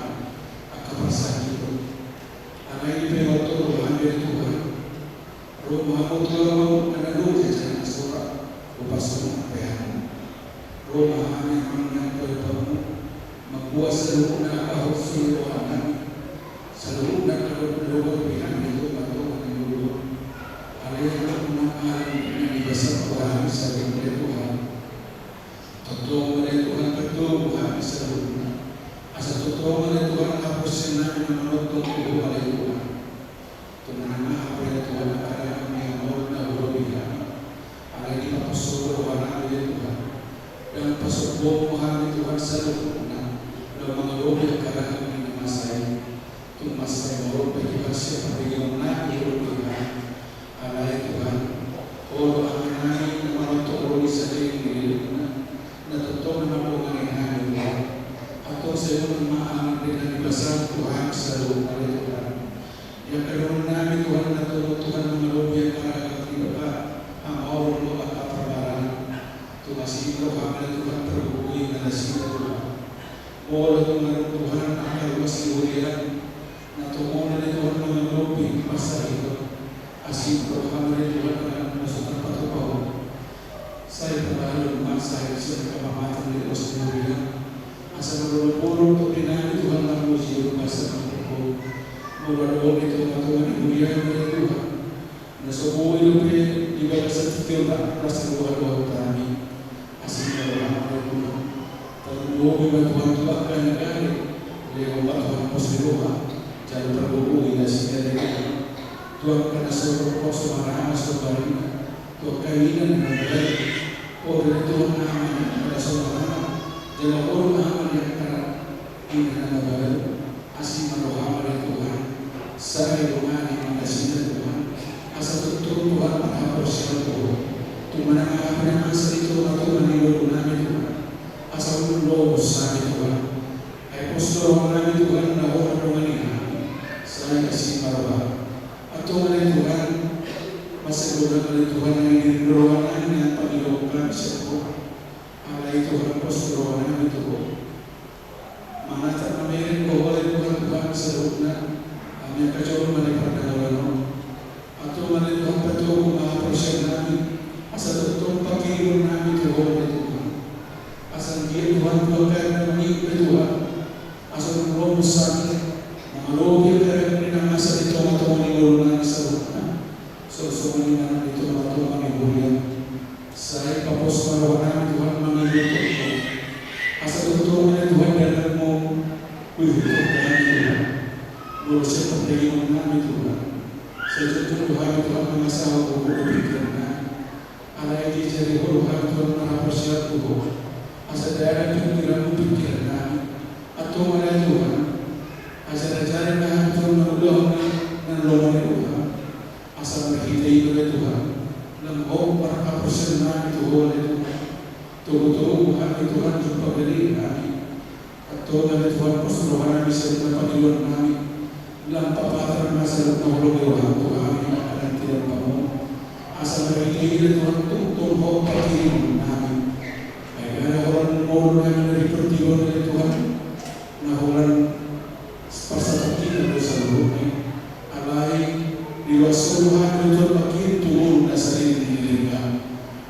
akan bersakit. Anak ini pengotor Tuhan dari Tuhan. Rumah Tuhan menandung jajan surah lupa semua pehan. Rumah memang yang bertemu membuat seluruhnya ahok seluruhnya seluruhnya kalau pehan itu Tuhan yang dulu. Alihkan menangkan yang dibesar Tuhan sebagai oleh Tuhan. Tentu oleh Tuhan tentu Tuhan seluruhnya. Asal tentu oleh Tuhan hapus senang yang menonton oleh Tuhan. Tuhan apa yang Tuhan akan yang mau dahulu kami. Ada di pasal berwarna oleh Tuhan. Dan pasal Tuhan Tuhan seluruhnya. Dan mengalami karena kami nama saya. Tuhan saya mau bagi siapa yang menaiki Tuhan. Alai Tuhan, kalau anak ini menonton orang sendiri ini, nanti Tuhan mengalami Tuhan. Atau saya memahami dengan bahasa Tuhan selalu oleh Tuhan. Yang kedua nabi Tuhan atau Tuhan mengalami karena kami berkat, amal doa perbaran. Tuhan sih Tuhan Tuhan terbukti dengan sih Tuhan. Oleh Tuhan akan masih ulian, nanti oleh Tuhan mengalami masa itu. Asyik berhamil Tuhan akan masukkan patu bau. Saya berlalu rumah saya siap kemamatan di pos kemudian. Asal berlalu untuk dinami Tuhan lalu siap pasal berlalu. Berlalu itu Tuhan kemudian oleh Tuhan. Nasobo itu di bawah setia tak rasa doa kami. Asyik berhamil Tuhan. Terlalu Tuhan Tuhan akan negara. Dia membuat Tuhan pos doa. Jangan berhubung dengan siapa. Tuhan kena seluruh kos marah sebagai Tuhan kainan dengan baik. Orang Tuhan aman pada seorang jangan orang aman yang kena ini nama baik. Asih maroham oleh Tuhan. Saya rumah di mana sini Tuhan. Asal betul Tuhan maha bersyukur. Tuhan apa yang asal itu Tuhan hidup nami Tuhan. Asal lo besar Tuhan. Apostol nami Tuhan nawa dengan ini. Saya kasih maroham. Atau oleh Tuhan masih boleh oleh Tuhan yang di ruangan yang pagilaukan siapa alai Tuhan pos ruangan itu mana tak namirin kau oleh Tuhan seluruhnya hanya kacau oleh perdagangan Sesungguhnya itu Tuhan kami mulia. Saya kapos melawan Tuhan mengizinkan. Asal Tuhan dalammu begitu Tuhan. Berusaha perdagangan kami Tuhan. Sejujurnya Tuhan mengasah aku berpikiran. Ala ini jadi Tuhan maha persiap Tuhan. Asal daerah pikiran kami. Atau mana Tuhan. Asal ajaran Tuhan mengulang Tuhan. Asal berhidup oleh Tuhan. Dan para persen itu oleh Tuhan. Tuhan Tuhan jumpa dari kami. Atau dari Tuhan perserohan bisa dapat diluar kami. Dalam papatan masa Tuhan Tuhan akan tidak kamu. Asal berhidup Tuhan Tuhan pakai kami. Ayah orang mau dari pertiwan dari Tuhan. Nah orang pasal kita bersama. Alai di wasuhan itu makin turun dasar ini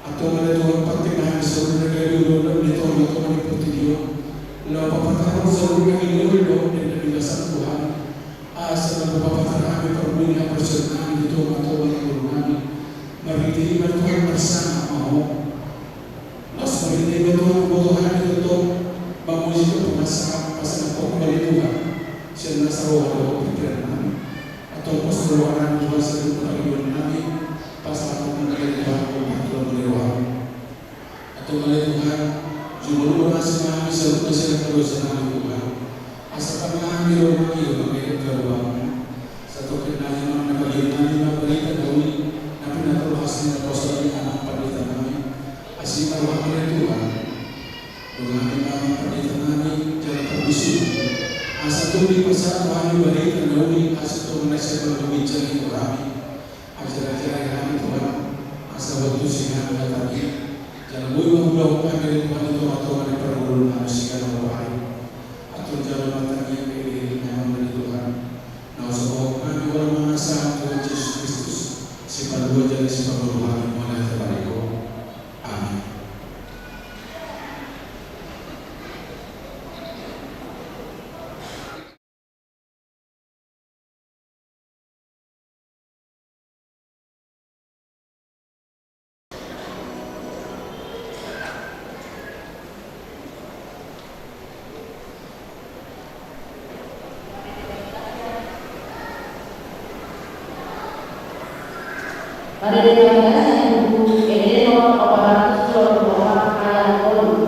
atau ada Tuhan pertengahan seluruh negara dulu di tahun itu dia lalu papatan seluruh negara dulu di dasar Tuhan asal papatan kami perbunya persertaan di Tuhan kami mari terima Tuhan bersama mau mari terima Tuhan kebutuhan itu memuji pemasangan kembali Tuhan sehingga selalu pikiran kami atau perserohan Tuhan selalu perbuatan kami pasal mengenai Tuhan atau oleh Tuhan jumlah masing-masing seluruh dosa Tuhan asal kami rumah kita keruang satu kenal yang bagaimana berikan kami nabi nabi hasilnya proses anak pendeta kami asal rumah Tuhan dengan nama pendeta kami jalan perbisu asal tu di pasal kami berikan kami asal tu menasihat berbicara kami ajar-ajar kami Tuhan asal waktu siang tadi jangan mudah kami Tuhan itu atau kami perlu manusia yang baik atau jalan matanya dari nama dari Tuhan. Nah, sebab kami orang mengasah Tuhan Yesus Kristus sifat dua jadi sifat Tuhan mana terbaik. Amin. Pada deklarasi yang buku ini nomor 424 ayat 10.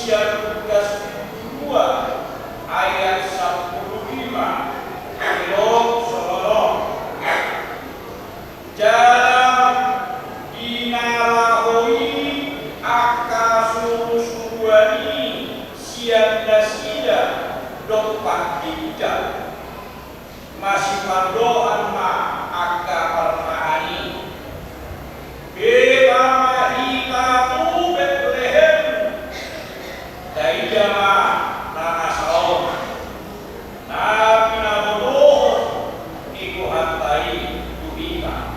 Indonesia 2 ayat 10 hujat masih pandoan ma akka permahani bela mahita tu Bethlehem dari jama nana saum nabi nabodoh iku hatai tuhika.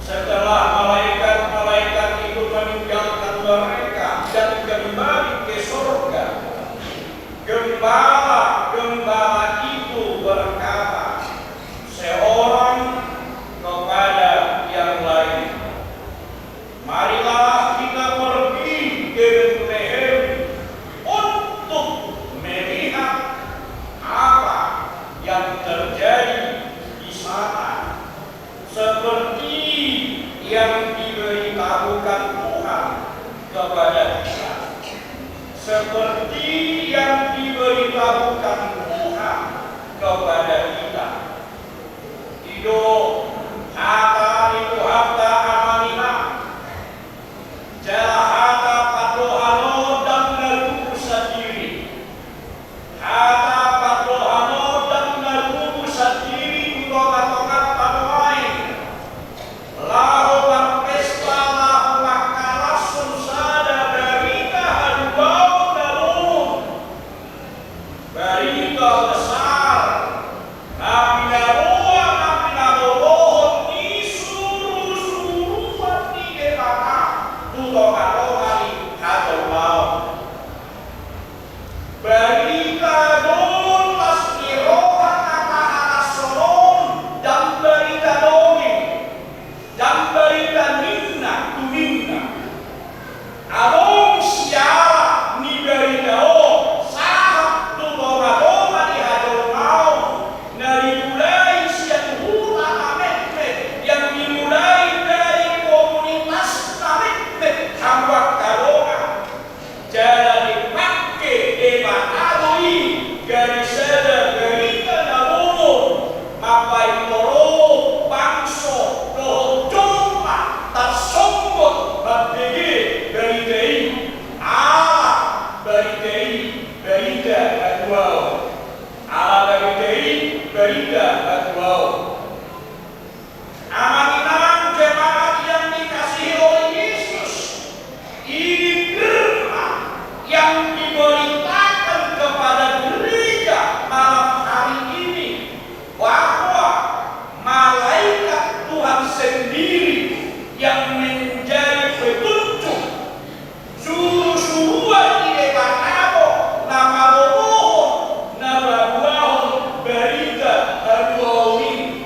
Setelah malaikat-malaikat itu meninggalkan mereka dan kembali ke surga, gembala itu berkata seorang kepada yang lain, marilah kita pergi ke Bethlehem untuk melihat apa yang terjadi di sana, seperti yang diberitahukan Tuhan kepada kita, seperti yang diberitahukan Tuhan kepada kita. Hidup hata itu hata amalina, jalan hata padohano dan naruku sendiri, hata padohano dan naruku sendiri utokat-tokat padohain. Lalu berpesta lahu makalasun sada berita hadubau dalun, berita besar nabi nabodoh ni suruh-suruhan di dekata utokat-tokali hadubau. Berita dun tasmirohan nama sonon dan berita dongeng dan berita minna tu minna. Abong siara ni berita sahab tu doma di hadol mau dari mulai siang hula amet yang dimulai dari komunitas amet hamba kalonga jalan dipakai debat alui garis sada berita nabodoh mapai toro bangso doh jompa tersongkot berdiri berita berita kedua berita kedua amanah jemaat yang dikasihi oleh Yesus, ini firman yang diberitakan kepada gereja malam hari ini bahwa malaikat Tuhan sendiri yang menjadi petunjuk suruh-suruhan di depan Abo nama bodoh nama buahon berita haruawi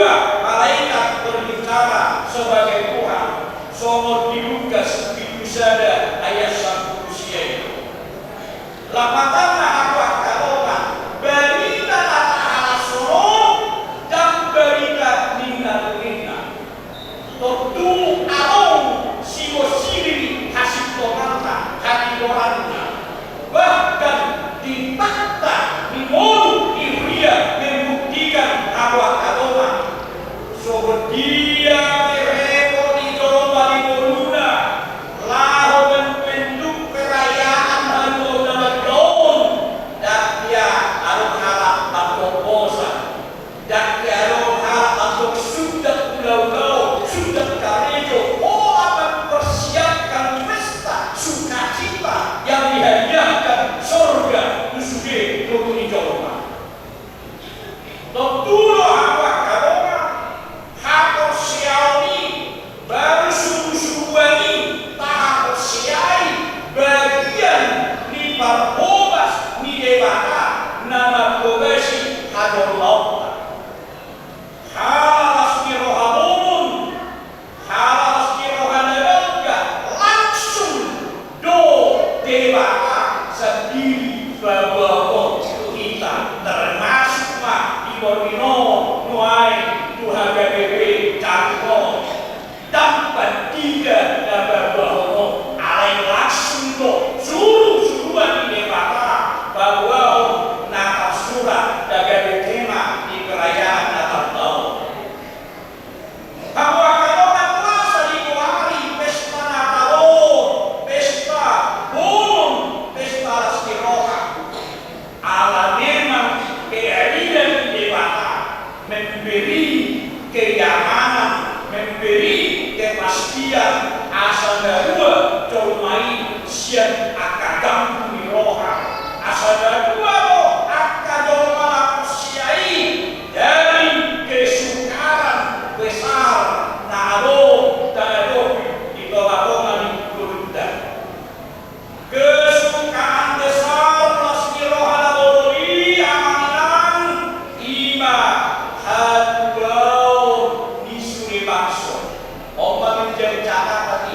juga malaikat berbicara sebagai Tuhan. Somo di Lukas itu sada ayat 1 usia. Lapatanlah aku kalongan berita ala sono dan berita nina. Tentu arong siwo siri hasil toranta hati toranta. Bahkan di fakta mimon Iria membuktikan awak kalongan. So dia mereka di Jawa di Boruna laho bentuk perayaan anggota tahun dan dia harus harap atau bosan dan dia harus harap atau sudah pulau sudah karejo akan mempersiapkan pesta sukacita yang dihadiahkan surga musuh turun di Jawa. Tentulah awak kalongan hako siauni baru subuh-subuhani tahap siai bagian ni parbobas ni debata nama kobesi hador laut halas ni rohamun halas ni rohanelga langsung do debata sendiri bahwa kita termasuk di Borneo nuai Tuhan BBB Cangkong dapat tiga dapat bahwa alai langsung do suruh-suruhan di debata bahwa Natal surat dapat tema di perayaan Natal tahun. Bahwa kalau puasa di hari pesta Natal, pesta bonum, pesta Lastiroha, ala memang keadilan di debata memberi kenyamanan, memberi kepastian asal dua jomai sian akadam miroha asal dua akadom siai dari kesukaran besar nado di bawah Buddha kesukaan besar Lastiroha labori amanan ima hadau disuri bakso. Oma menjadi catatan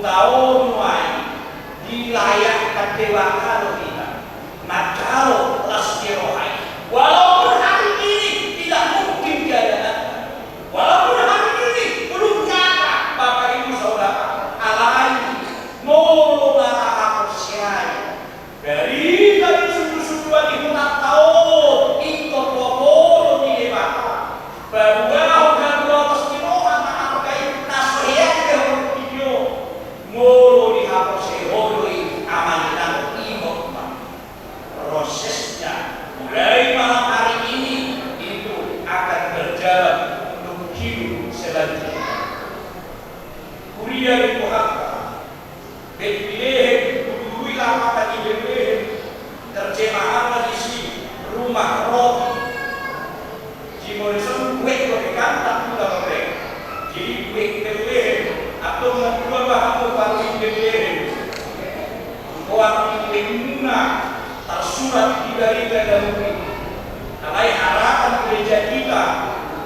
tahun dilayak kedewa kalau kita macaro lastirohai. Walaupun hari ini tidak mungkin keadaan, walaupun hari ini belum nyata, Bapak Ibu Saudara, alai molo lara persiai dari suku-sukuan di hunap tahun ikut molo di debata bahwa dan dua lastirohan menghargai nasihat yang video molo di hapus hodoi amanitan imot. Prosesnya mulai malam hari ini itu akan berjalan untuk hidup selanjutnya. Kuliah di Puhaka, Bethlehem, Kuduwilah mata di Bethlehem, terjemahan di sini rumah roti. Jimorison kue gorekan tak mudah mereka. Jadi kue Bethlehem atau membuat bahan baru di Bethlehem. Kuat lingkungan tersurat di dari dahulu. Alai harapan gereja kita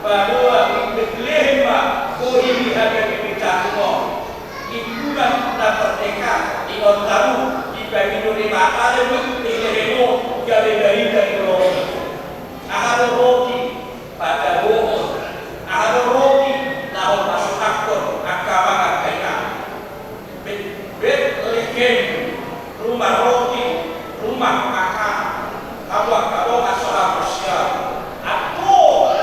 bahwa di Bethlehem kau ini ada di Bintangmo. Lingkungan kita merdeka di Ontario di Babino di Mata dan di Bethlehem dari roti. Ada roti pada bohong. Ada roti lawan masuk aktor agama agama. Bethlehem rumah roti, rumah makan, kalau masalah sosial, atau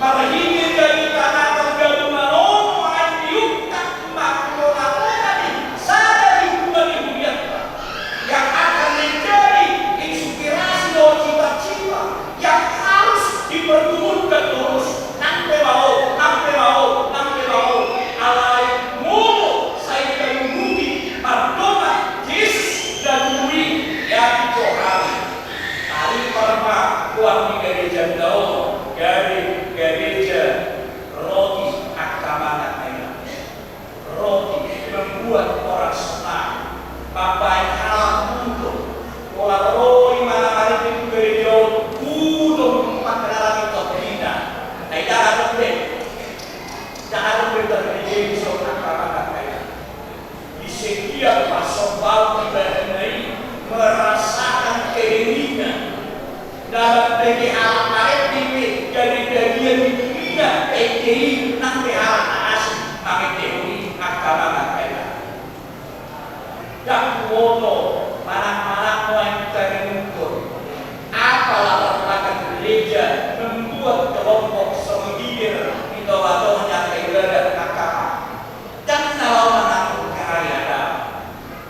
marahini dari tanah tergabung manon, ayukan makhluk tadi, sadar lingkungan ibunya yang akan menjadi inspirasi dan cita-cita yang harus dipertumbuhkan terus. Nanti mau, alai mulu saya akan mengundi Madonna, Yesus dan Dwi yang Tuhan. Hari pertama kuat di gereja Daun, gereja roti agama mereka. Roti membuat orang senang. Bapak halam untuk pola roti malam hari itu gereja untuk mengalami kebenaran. Nah, jangan bergereja seorang agama mereka. Di setiap pasal dibandai merasakan keheningan dalam bagi alam lain dari bagian dunia EKI nanti alam asli kami teori agama mereka. Dan wono mana-mana yang kita mengukur apalah latar gereja membuat kelompok sendiri di bawah-bawahnya ibadah agama. Dan kalau menanggung karya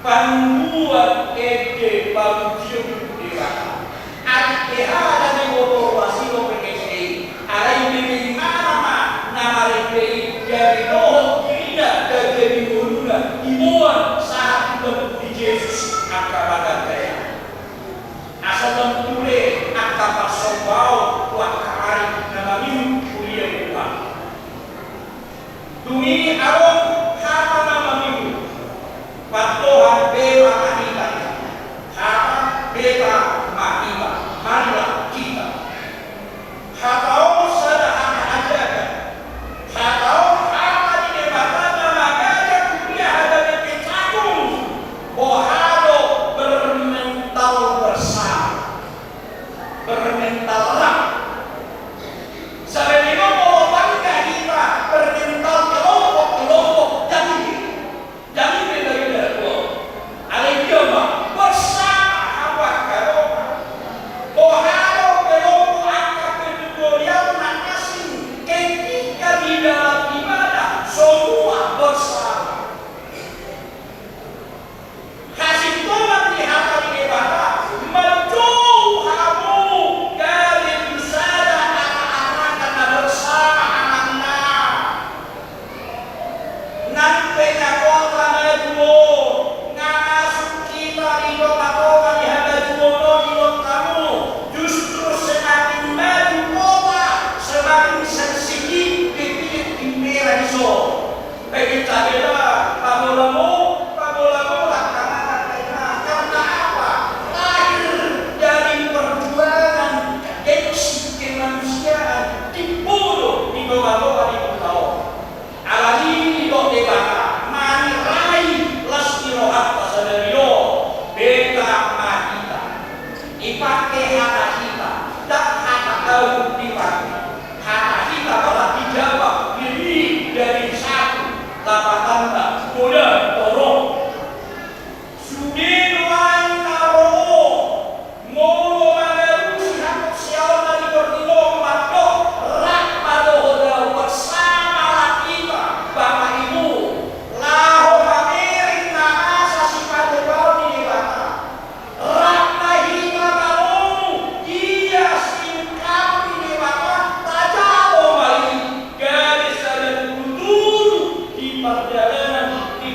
pembuat ide bagian dewasa. Ada di motor wasilo PKC. Ada yang nama RPI dari roh tidak dari guruna dimuat saat bertemu di Yesus agama gaya. Asal tentunya agama sombau kuat kari nama minum kuliah kuat. Dumi awam hata nama minum. Patuhan dewa kita. Hata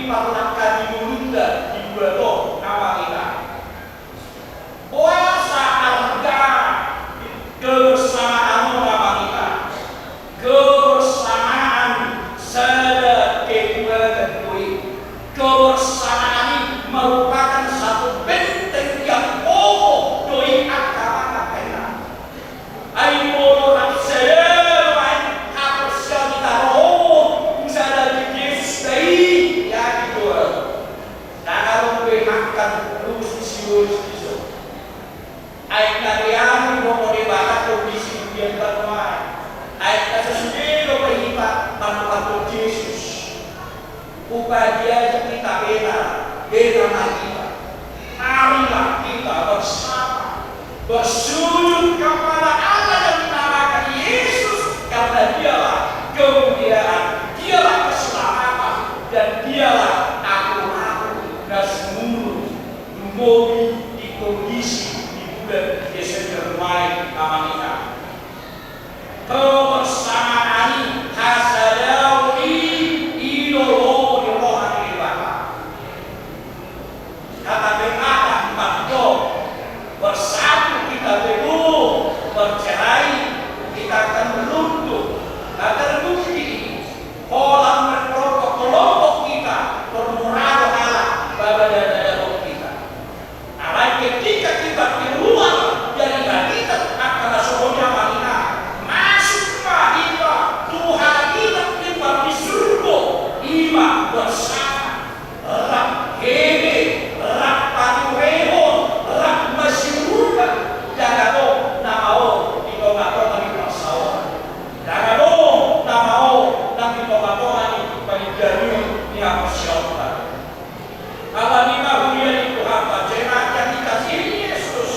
diperlakukan di mulutnya di bawah nama kita. Puasa harga kebersamaan nama kita, kebersamaan sada kekuatan kebersamaan ini merupakan satu benteng yang kokoh dari agama kita. Ayo orang saya main harus kita roh misalnya di Yesus dari ya gitu. Dan kalau makan terus siul. Ayo kalian mau debat kondisi dia bermain. Ayo sesuatu berhibat tanpa Yesus. Upaya dia kita beda kita. Marilah kita bersama bersujud kepada Allah yang dinamakan Yesus, karena dialah kemuliaan, dialah keselamatan, dan dialah aku dan seluruh mobil di kondisi di bulan Desember Mai nama kita. Kebersamaan ini hasadawi idolo kata berkata makdo bersatu kita teguh bercerai kita akan meruntuh terbukti kolam kelompok kita bermurah Allah pada dada kita. Nah, ketika kita keluar dari habitat akan semuanya kita masuk ke kita Tuhan kita tiba di surga iman bersama rak hebe rak padureho rak masyurga jagado namao itogato kami persawa jagado namao nang itogato kami panjari ni apasyauta kalau kita hujan itu apa jenak yang dikasih Yesus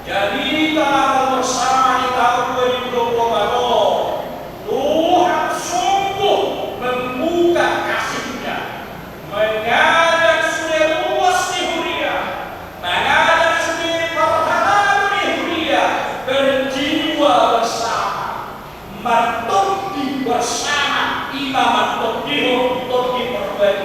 jadi kalau bersama di tahun 2022 Tuhan sungguh membuka kasih-Nya mengajak saudara luas di Huria, mengajak saudara perhatian di Huria, berjiwa bersama, bertopi bersama, imam bertopi untuk diperbaiki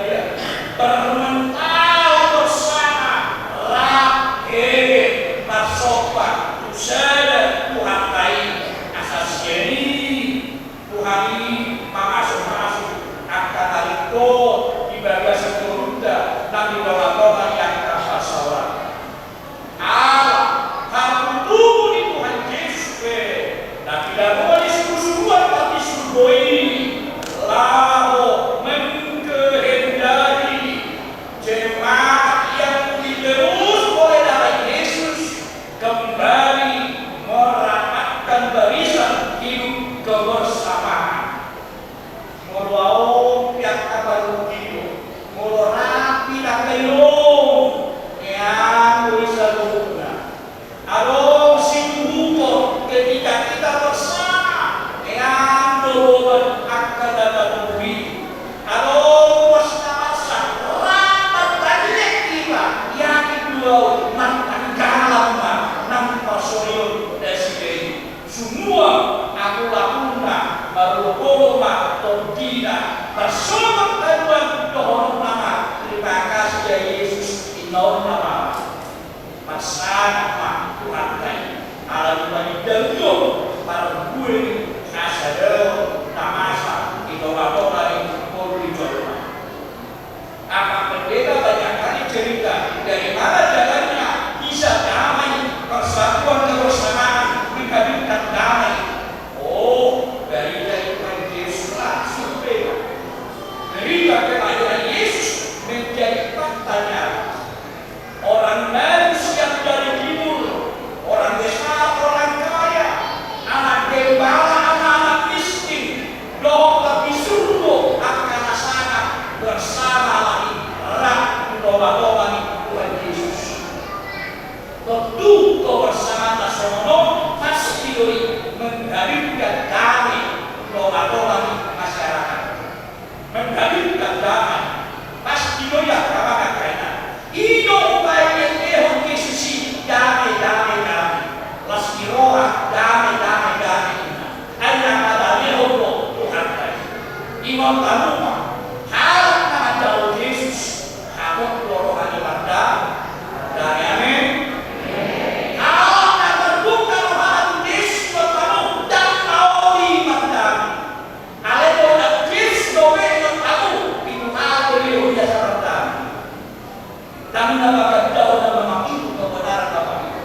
Kami dapat daun dan memakai kebenaran Bapak Ibu.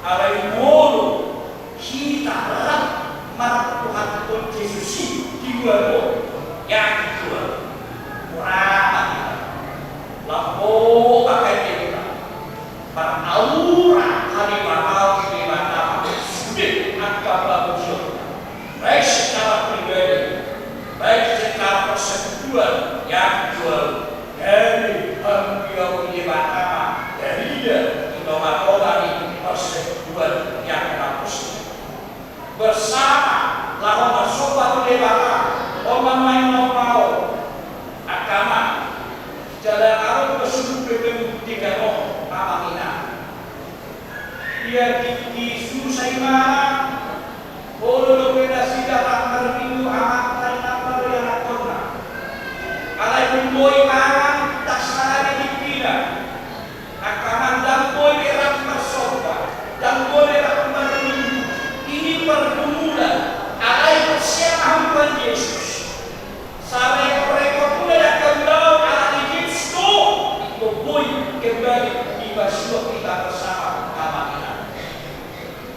Alai mulu kita berat marah Tuhan pun Yesus di luar yang kedua murah lampu pakai kita para aura hari bakal di mana sudah angka bagus baik secara pribadi baik secara persekutuan yang jual dari beliau di mana dari dia inovasi persekutuan yang bagus bersama lawan sobat dewata orang main mau agama jalan arus bersuku PPU 3 Mamina dia di Susaima Olo Pedasi datang minggu amat tanah yang akorna alai bumboi mangan tak sana dipina akan dan boy berak bersobat dan boy berak berminggu ini pergumulan alai persiapan Tuhan Yesus sampai mereka pun ada kembali alai Yesus itu boy kembali di basuh kita bersama Mamina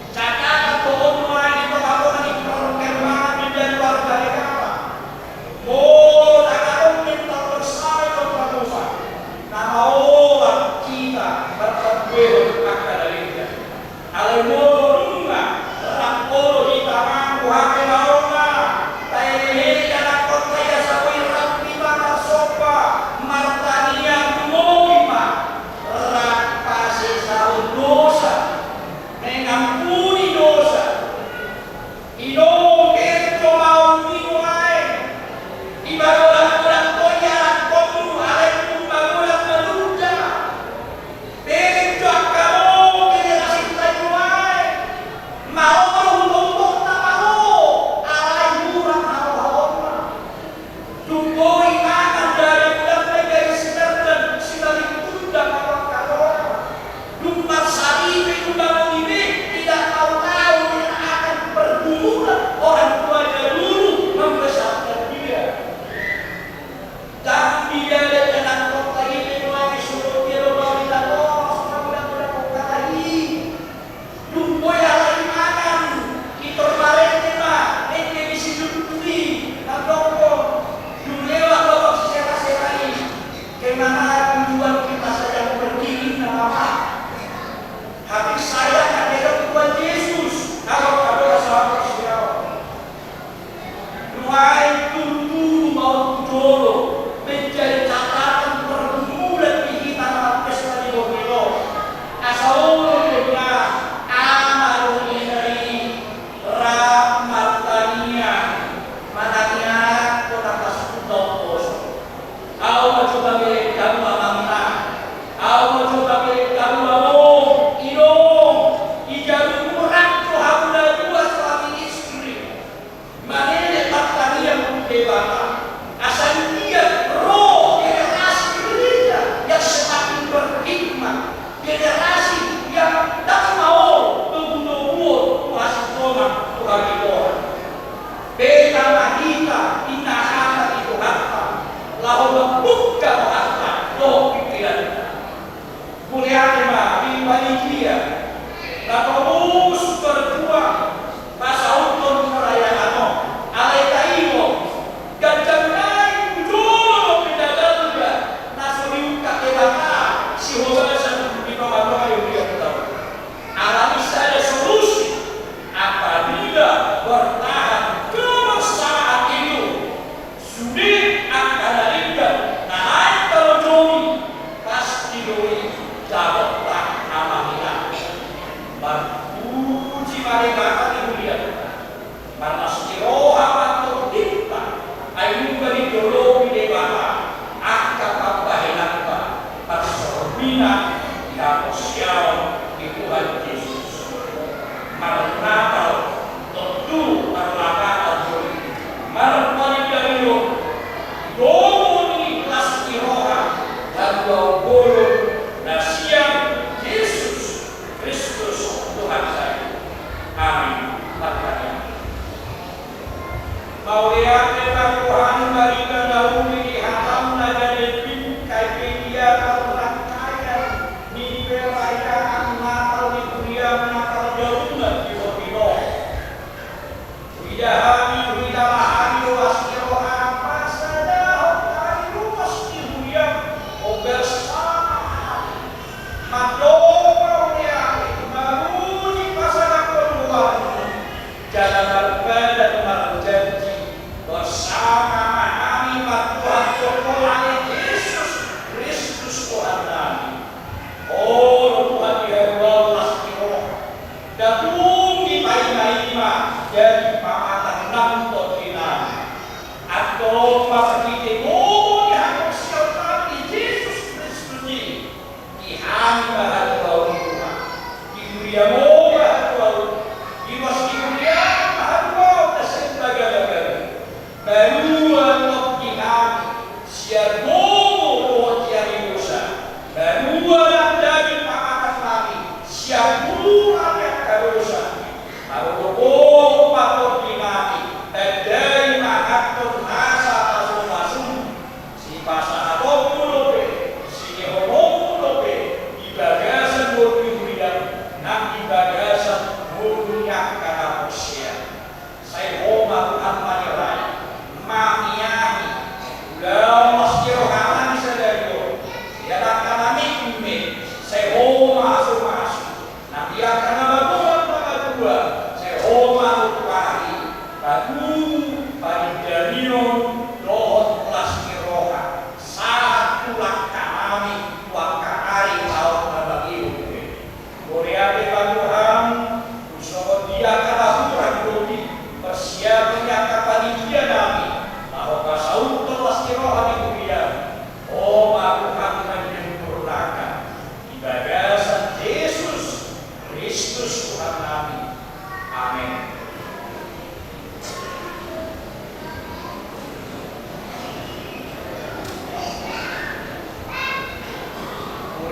cakap pohon mulai di tengah di perkembangan menjadi warga negara oh tak minta bersama berpramusa nama orang kita berkumpul akan dari dia alai murunga rampolo di tangan kuhake maona tayi jalan kota ya sawi rapi bana sopa martania kumima rapasi sahun dosa mengampuni dosa ino kerto mau minuai ibarat orang toya komu alai kumbagulan meluja begitu kamu generasi tayuai mau berhubung tak mau alai murah hawa tumboi makan dari budak negeri sedang sedang tunda kawan-kawan lumbar sari lumbar ini tidak tahu yang akan bergumulan orang tuanya dulu membesarkan dia dan dia dengan kota ini mulai suruh dia bawa kita sudah kota lagi lumboi alai makan kita bareng mah ini misi duduk dan dongkong dunia bawa secara ini kemana tujuan kita sedang berdiri nama hati saya adalah Tuhan Yesus kalau ada sahabat siapa mulai tunggu mau dulu menjadi catatan pergumulan di kita dalam pesta di Bogor asalnya amal dari rahmatnya mananya kota Kasutopos au coba beli kamu mamina au coba beli kamu mau ino ijaru kurang tu haula dua suami istri mana patani yang dewasa asal dia roh generasi gereja yang semakin berhikmat generasi yang tak mau membunuh masih koma Tuhan itu beta mahita inahana itu harta lalu membuka harta doh pikiran kuliah mah di panitia lalu mus berjuang masa hukum perayaan alai taimo gajah naik dulu pindagalga nasuri kakebaka si hobasan di bawah yang dia tahu alami saja solusi apabila bertahan kebersamaan itu sudah akan ada naik kalau doi pasti doi jawablah amanah berpuji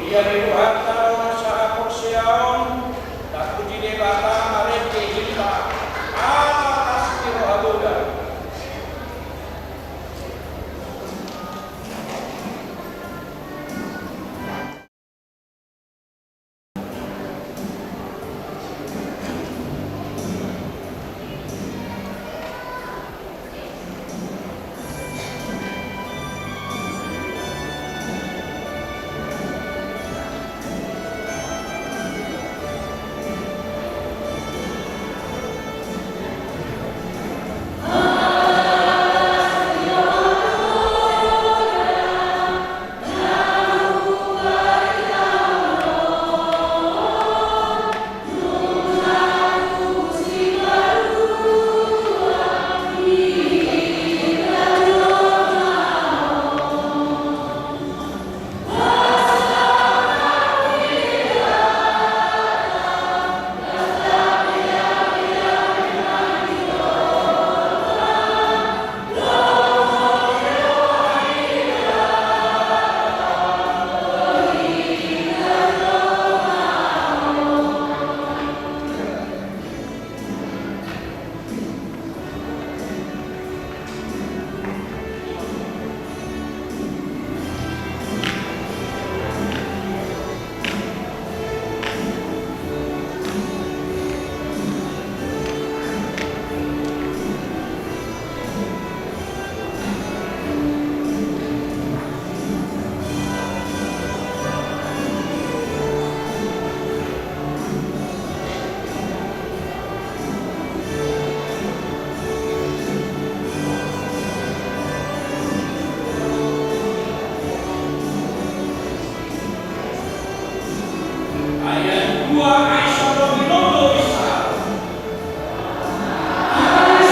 Dia Tuhan tahu masalah porsiaon, tak puji debata mereka kita. Atas kiro agoda. Ayat 2 Aisyah Robilondo bisa. Amen.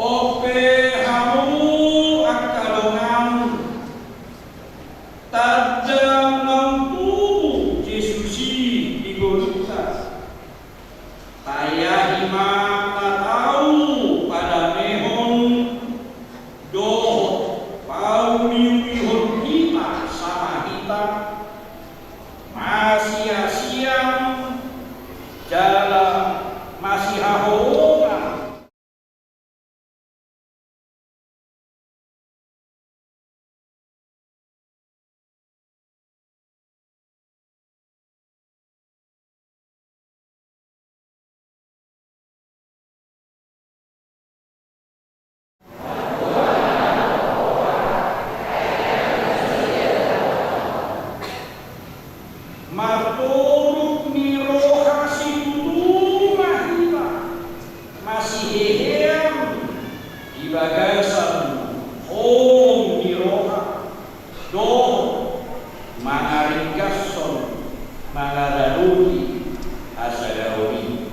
Ope hamu akalongan tajam lampu Yesusi di Golgota. Taya hima tahu pada nehon doh pauniun kita sama kita masih asiam jalan masih hahokan. Marturuk ni roha situ mahita masih hehem di bagasan hong ni roha doh mangaringkason mangadaluki asagawi.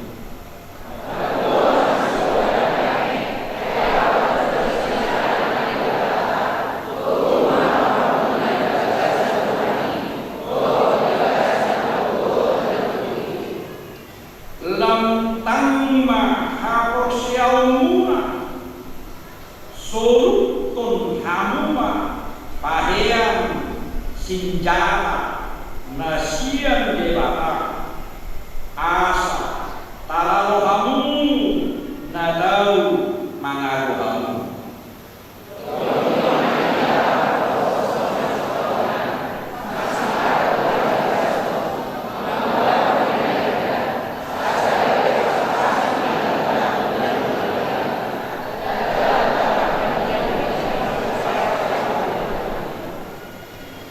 Tangma hapos yaumuna surutun hamuma pahean sinjata nasian debata asa taralo hamu nadau mangaru hamu.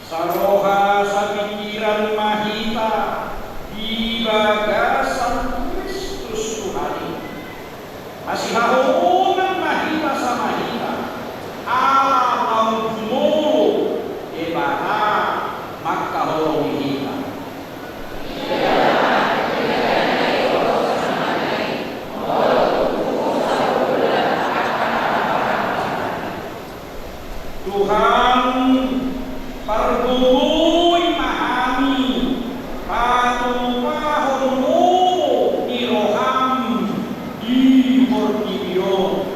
Saroha sapikiran mahita di bagasan Kristus Tuhani masih hahonan mahita sama hita ala mau jumuru ebana maka holongi hita. Tuhan Parbuy mahami patupahonmu niroham di Portibio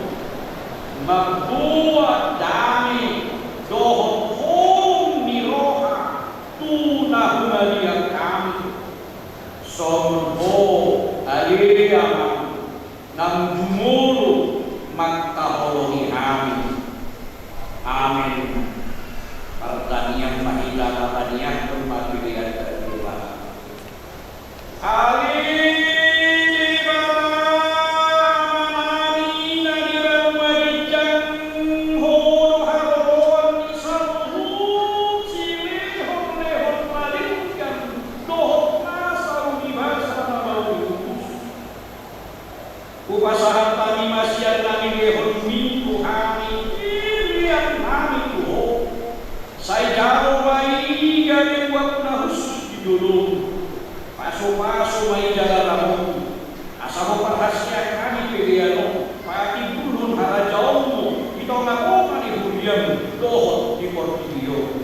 membuat dami dohong niroha tunahumaliang kami somho aliyama nang jumuru magkaholongi kami. Amin. Pertanian mahita pertanian tempat pilihan terjual. Ali manamina di ramajan holo haron isabu silehon lehon malingkan dohok nasau di bahasa mau upasahan tani masyian nami lehon minggu hari ilian nami tuho. Saya jauh bayi dari buat nahus di dulu. Pasu-pasu mai jalan lamu. Asal perhasian kami pilihan. Pagi bulun hara jauhmu. Kita ngakoma di hulian. Doh di Portibio.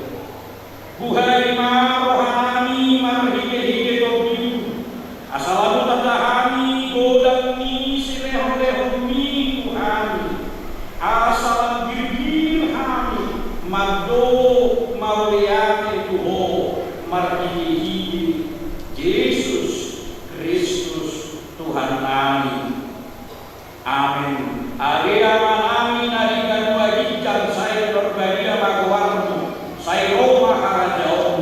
Buhari marohani marhige-hige dobiu. Asal lamu tandahani godang ni silehon-lehon mi Tuhani. Asal girgir hani. Mado mauliane tuho marhihi Yesus Kristus Tuhan kami. Amin. Area manami narikan wajikan saya berbagi sama keluarga. Saya Roma karajau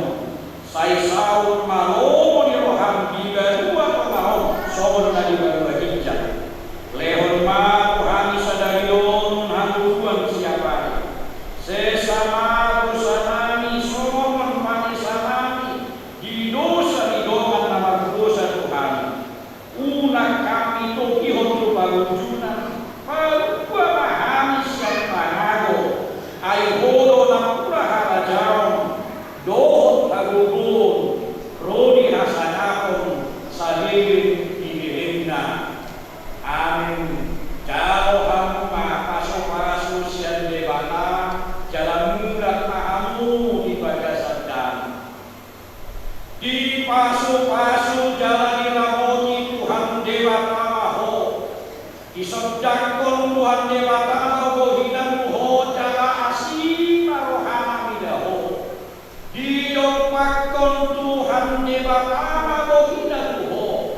bakama bogina tuho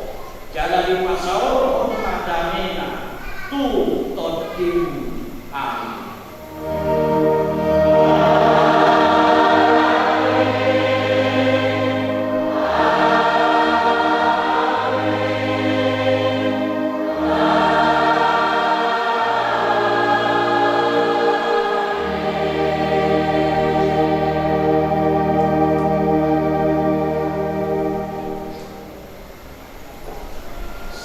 jalari masaoro kadamena tu totim amin.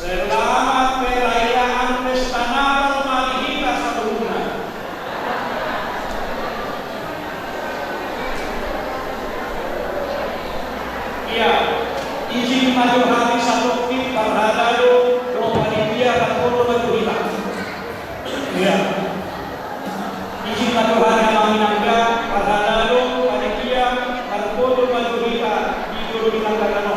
Selamat perayaan Pesta Natal Marihita Sabuna. Iya, izin maju hari satu tim parhadalo roh panitia Kapolo Marihita. Iya, izin maju hari Maminangga parhadalo panitia Kapolo Marihita di Guru Binangkano.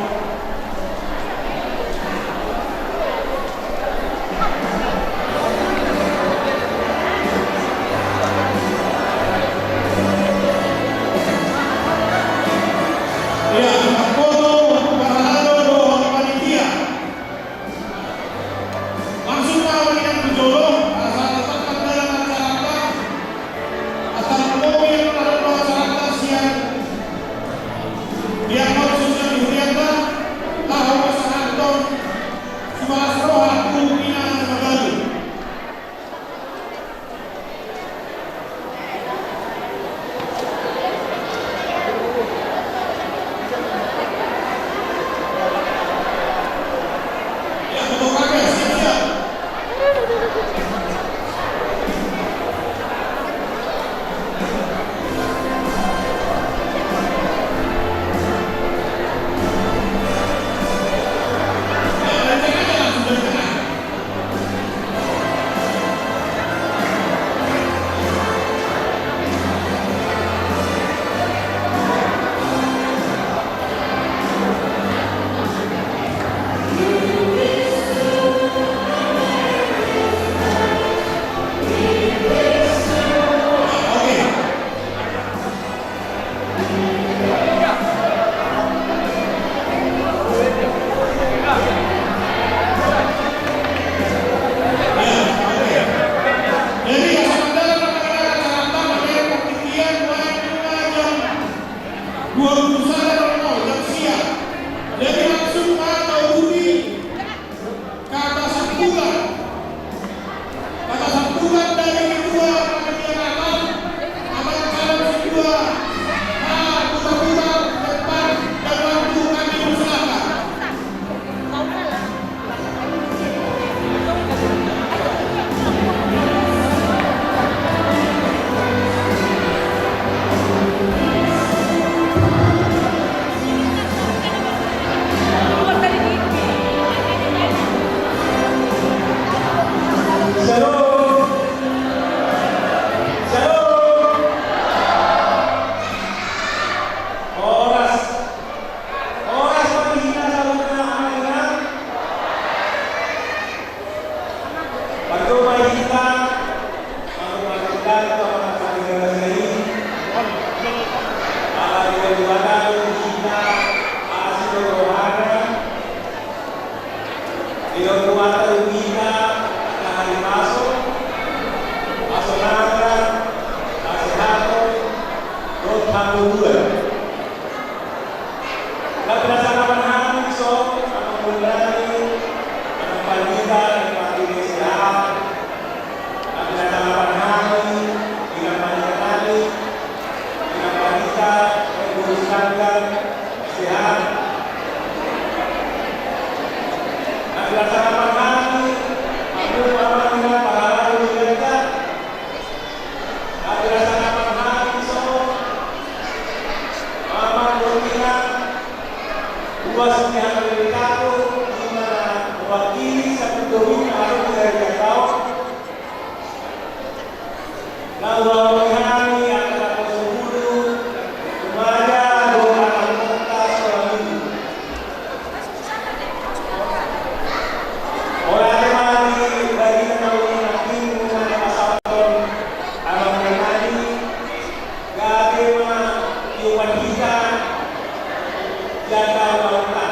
Jaga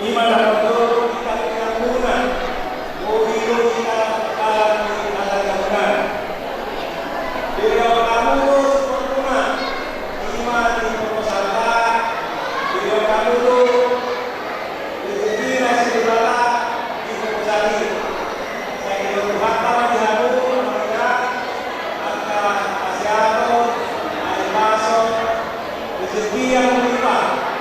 Iman itu kita keyakinan, hidup kita dalam keyakinan. Dia kamu tuh sempurna, iman di perkosakan. Dia kamu tuh rezeki nasi bala di perkosaan. Saya kira harta di kamu, mereka angka asiato, air masuk, rezeki yang melimpah.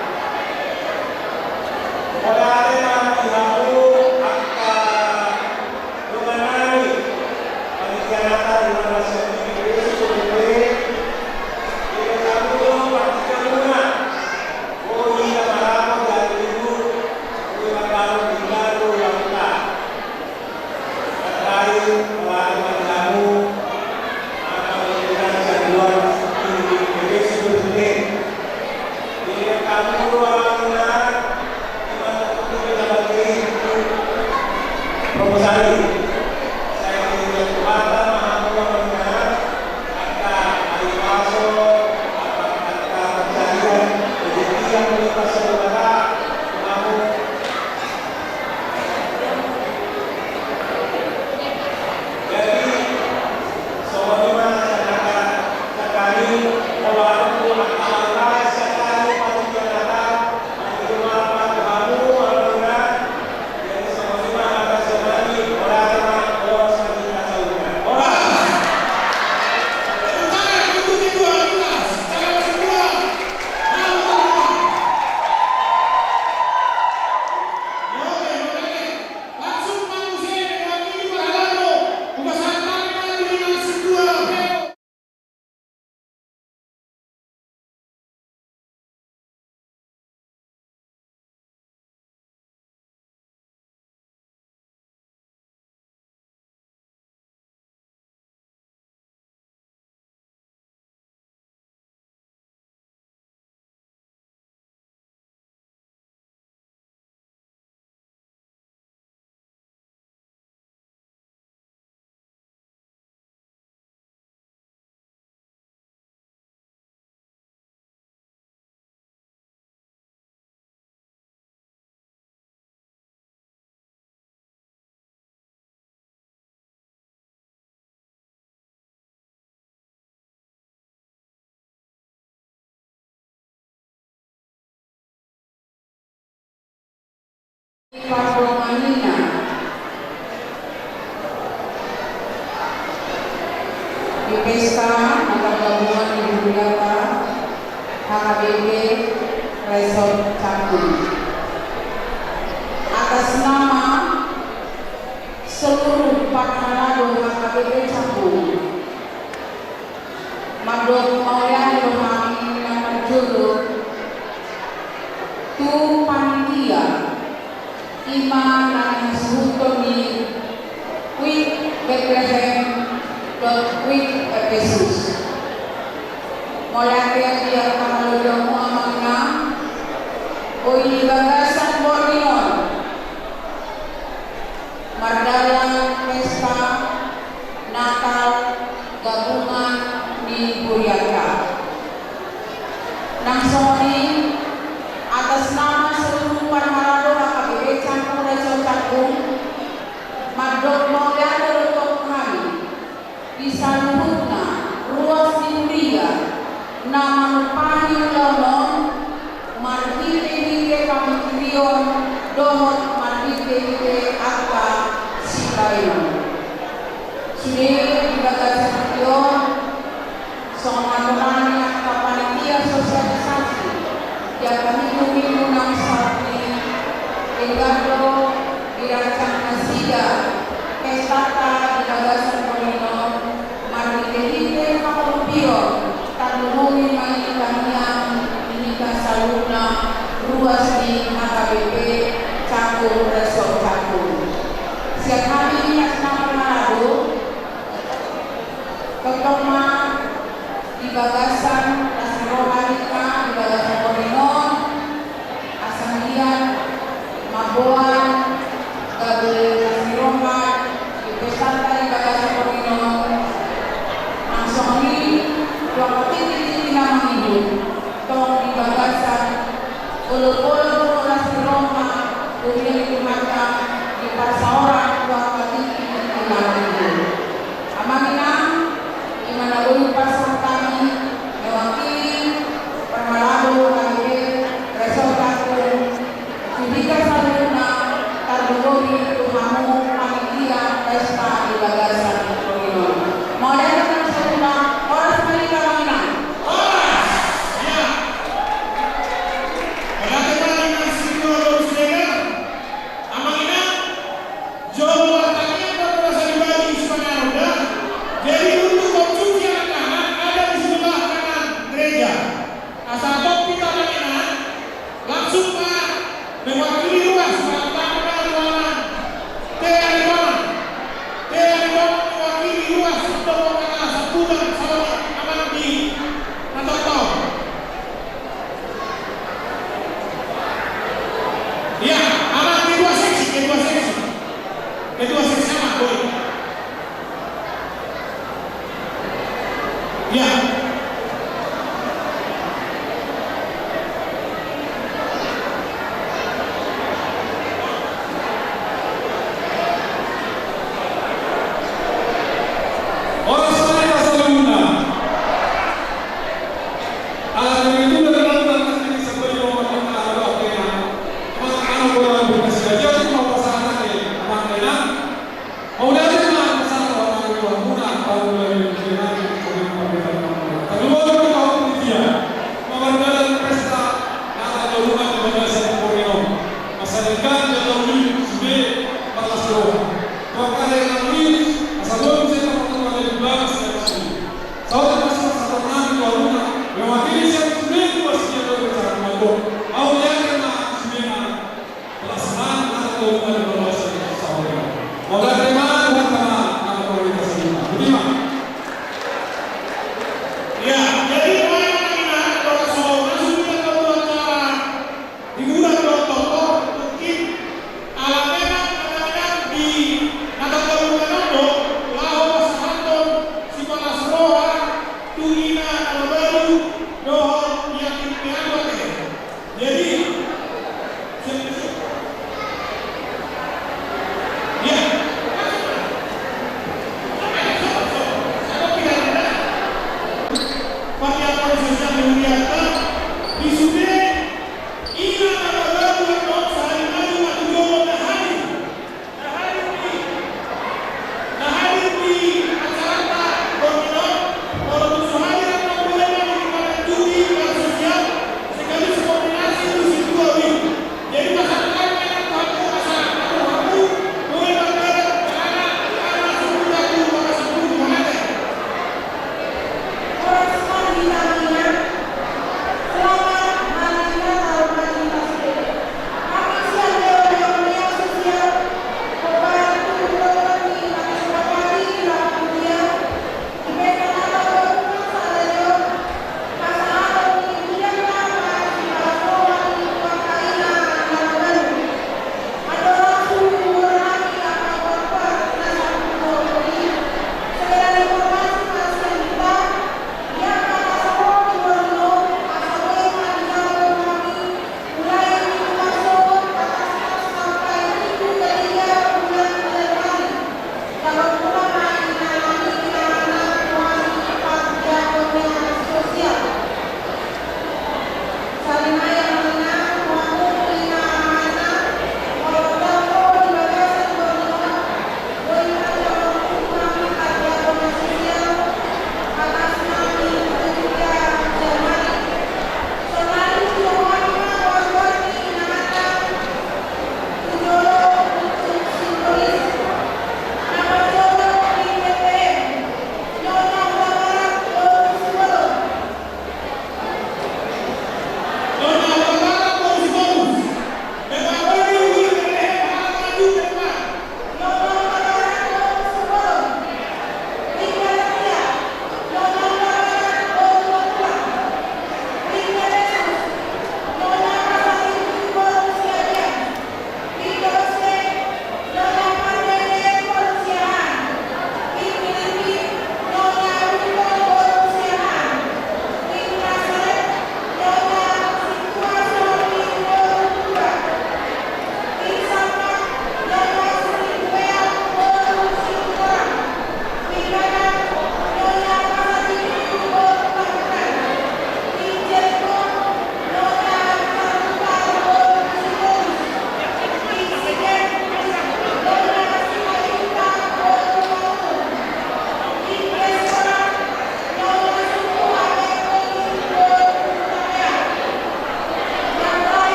Padomanina di pesta antar gabungan Ibu Data HKBP Resort Cakung atas nama seluruh Panhalado HKBP Cakung Madok Maulana Rohani yang berjuluk Tu Panitia Iman dan Sutoni Quick Bethlehem Quick Ephesus Mulai dia Panhalado Muhammadna Oi Gagasan Borneo Mardala Pesta Natal Gabungan di Buriaka Nang Soni atas nama seluruh Panhalado HKBP Cakung Resort Cakung Madok Maulana Rotok kami bisa luhutna ruas India nama Pani Lonon Marhite kami kriyon domot Marhite Akka Sikayon sudah dibagas kriyon songanomani Akka Panitia Sosialisasi yang minggu-minggu nang sapi Enggado dirancang nasida pestata di Gagasan Borneo Marhite Kapulupio tanumuni mainikanian inika saluna ruas di HKBP Cakung Resort Cakung siap hari ini asna Panhalado ketoma di Gagasan Rohanika di Gagasan Borneo Asamian Maboan Gabriel Nasirohan di Pesanta di Gagasan Borneo langsung ini dua titik nama hidup tong di Gagasan Ulu-ulu Nasirohan Kedua sama boleh. Ya. Orang saya selalu undang. Alasan itu dari dalam ini sebagai orang orang orang orang bukan saja itu mau pasangan makanya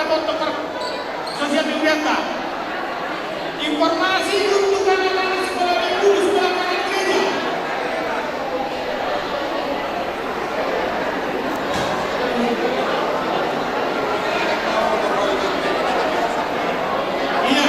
dokter sosial bibliata. Informasi untuk anak-anak sekolah minggu di sekolah kanan gereja. Iya.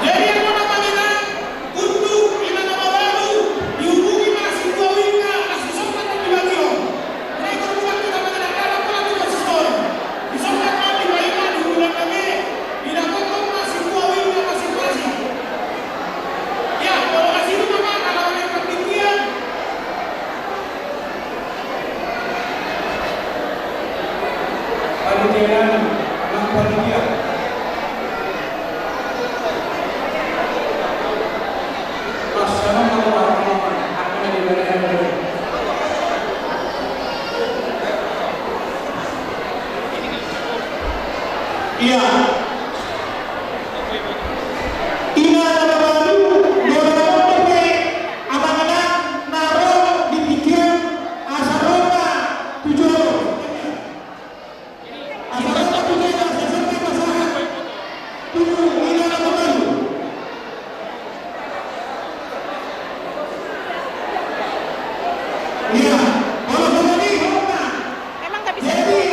Jadi yang mau panggilan untuk ina nama baru dihubungi masih dua wingka masih sopan dan dibagio. Mereka berbuat kita mengenal dalam pelatih konsistori. Disokkan mati baiklah di bulan kami didapatkan masih dua wingka masing-masing. Ya, kalau kasih itu memang kalau yang ketinggian. Panitia anak panitia. Assalamualaikum warahmatullahi wabarakatuh. Iya. Ina nama baru dorong anak-anak naruh di pikir asarona tujuh. Asarona tujuh dan sesuatu masalah. Tujuh ina nama baru. Iya, kalau begini, emang nggak bisa. Jadi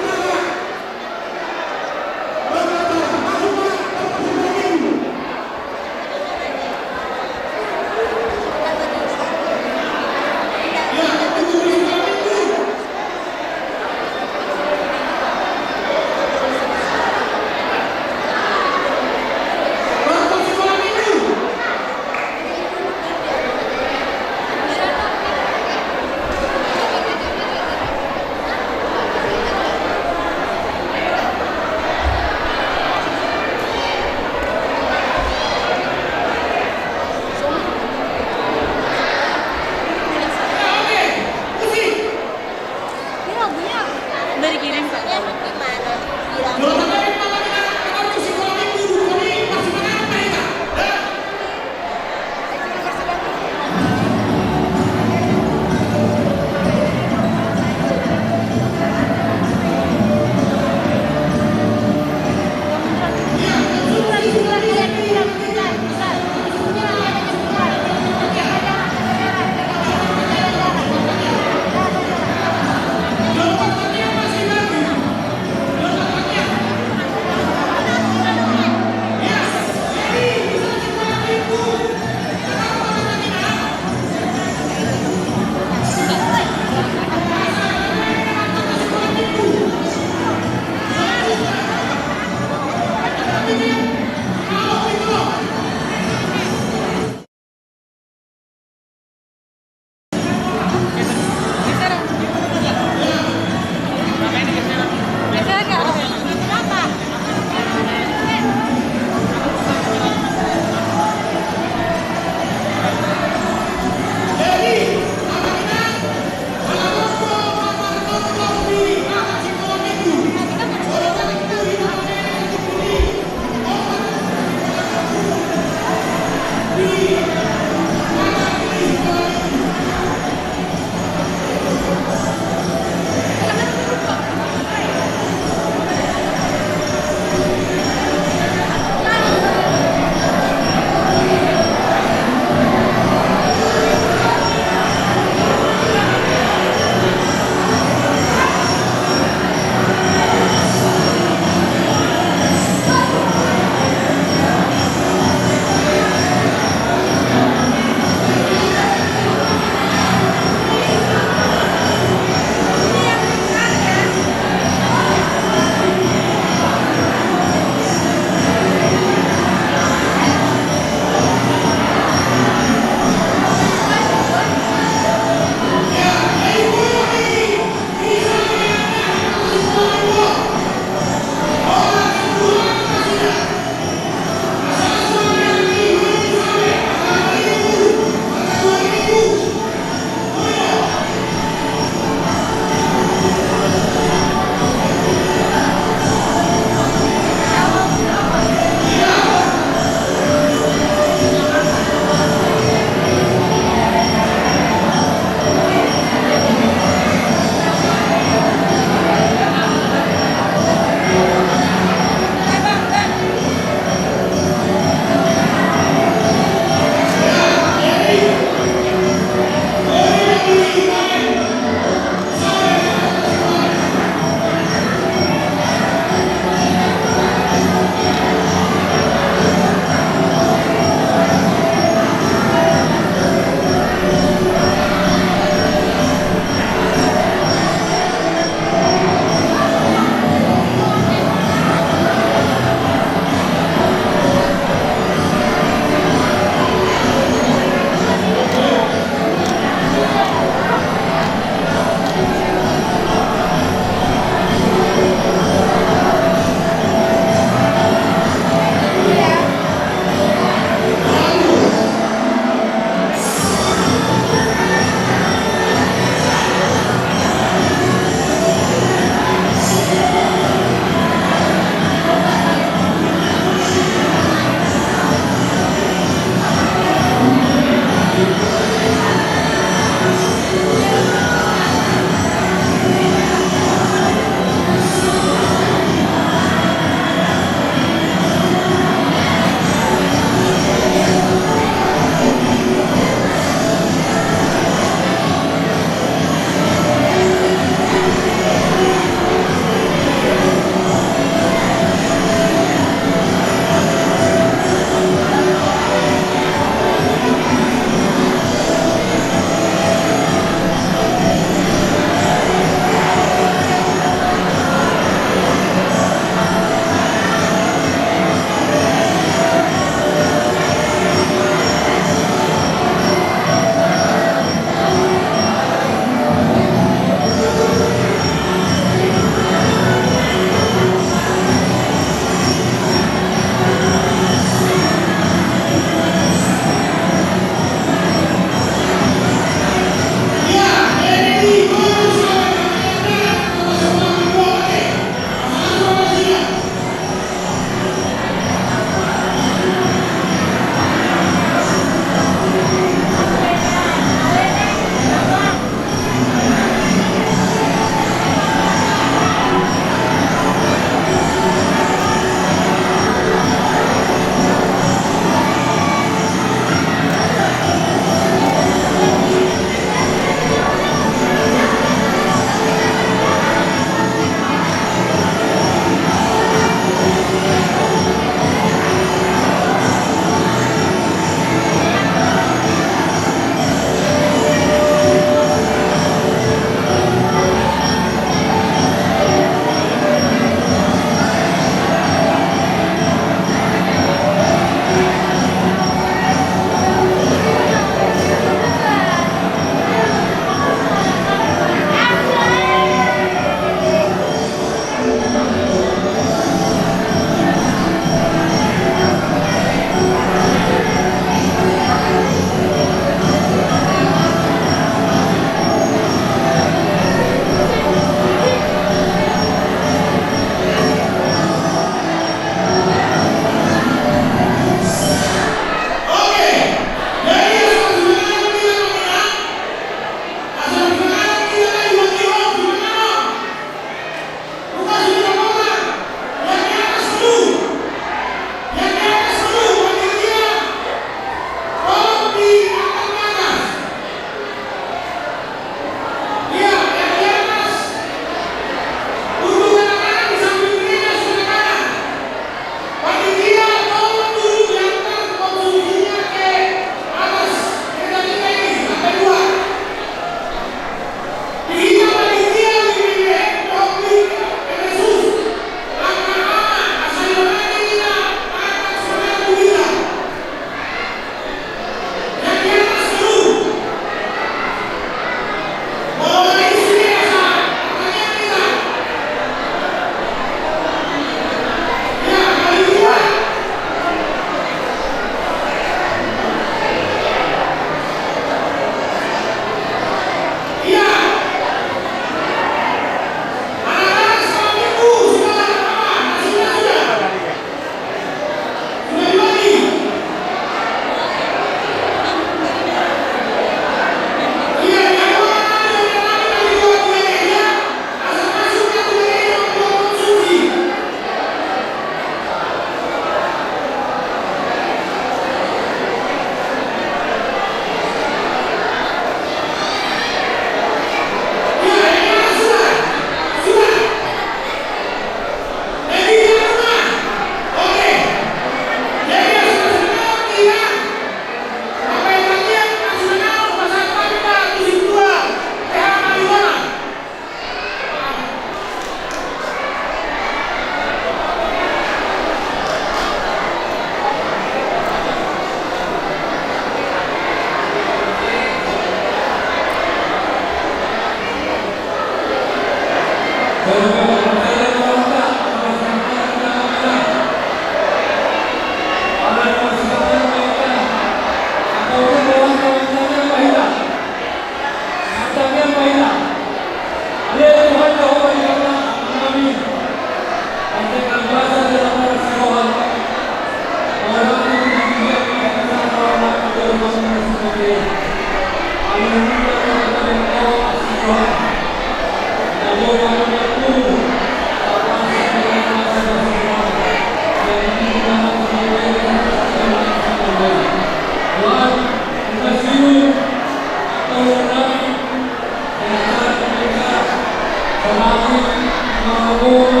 Terima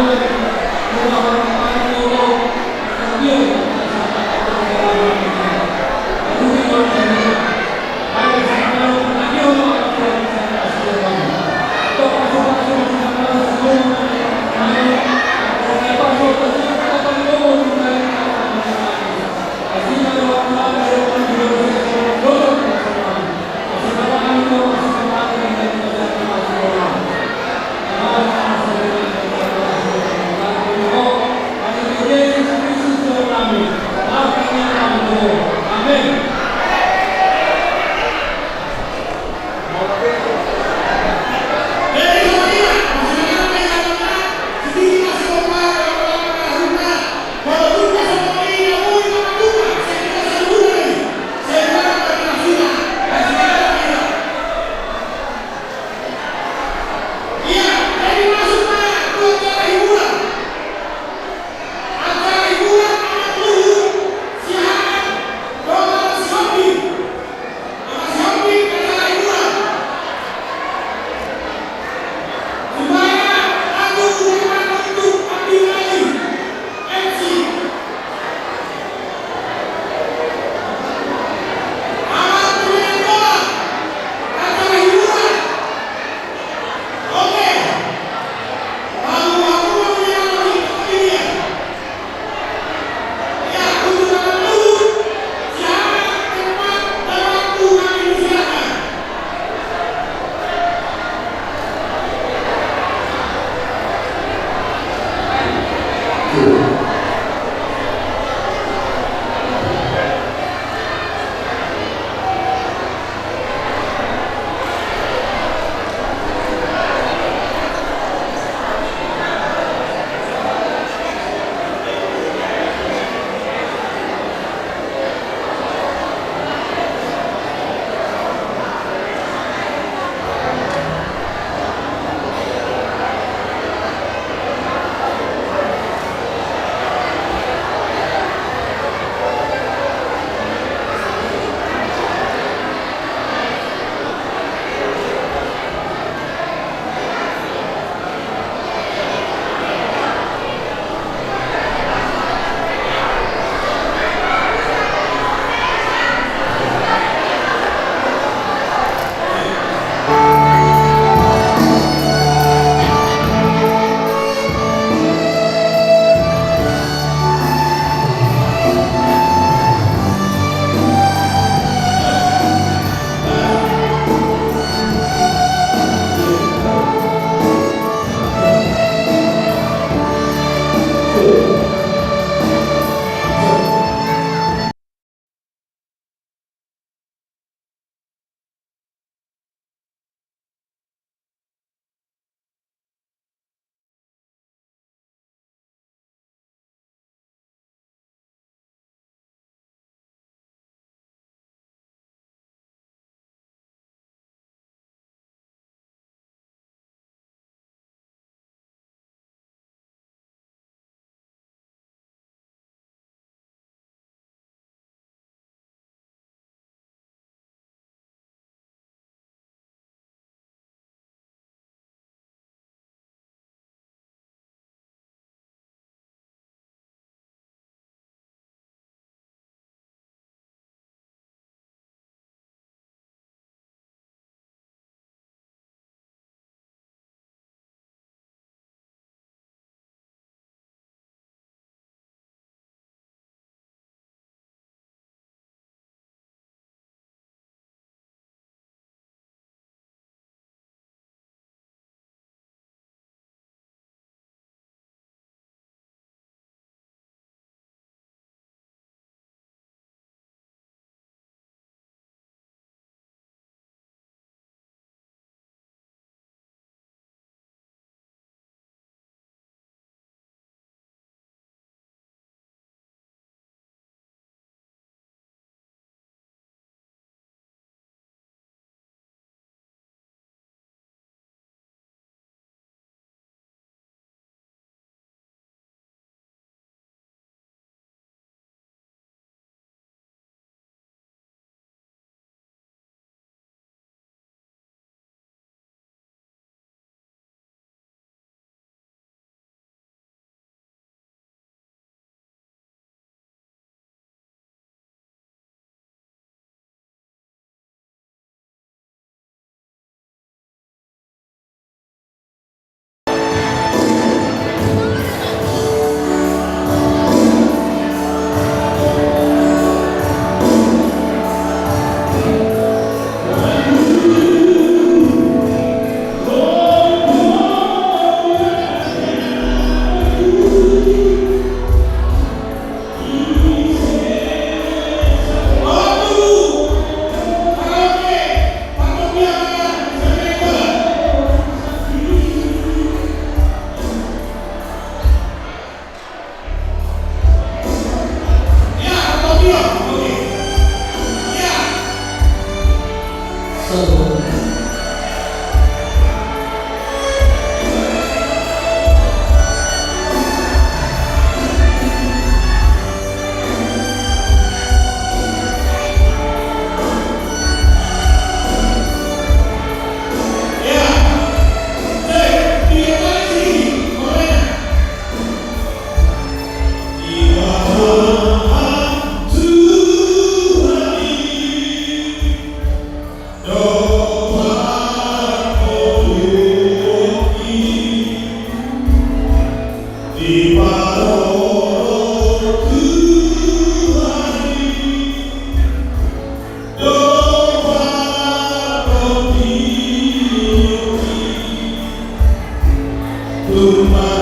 Amen.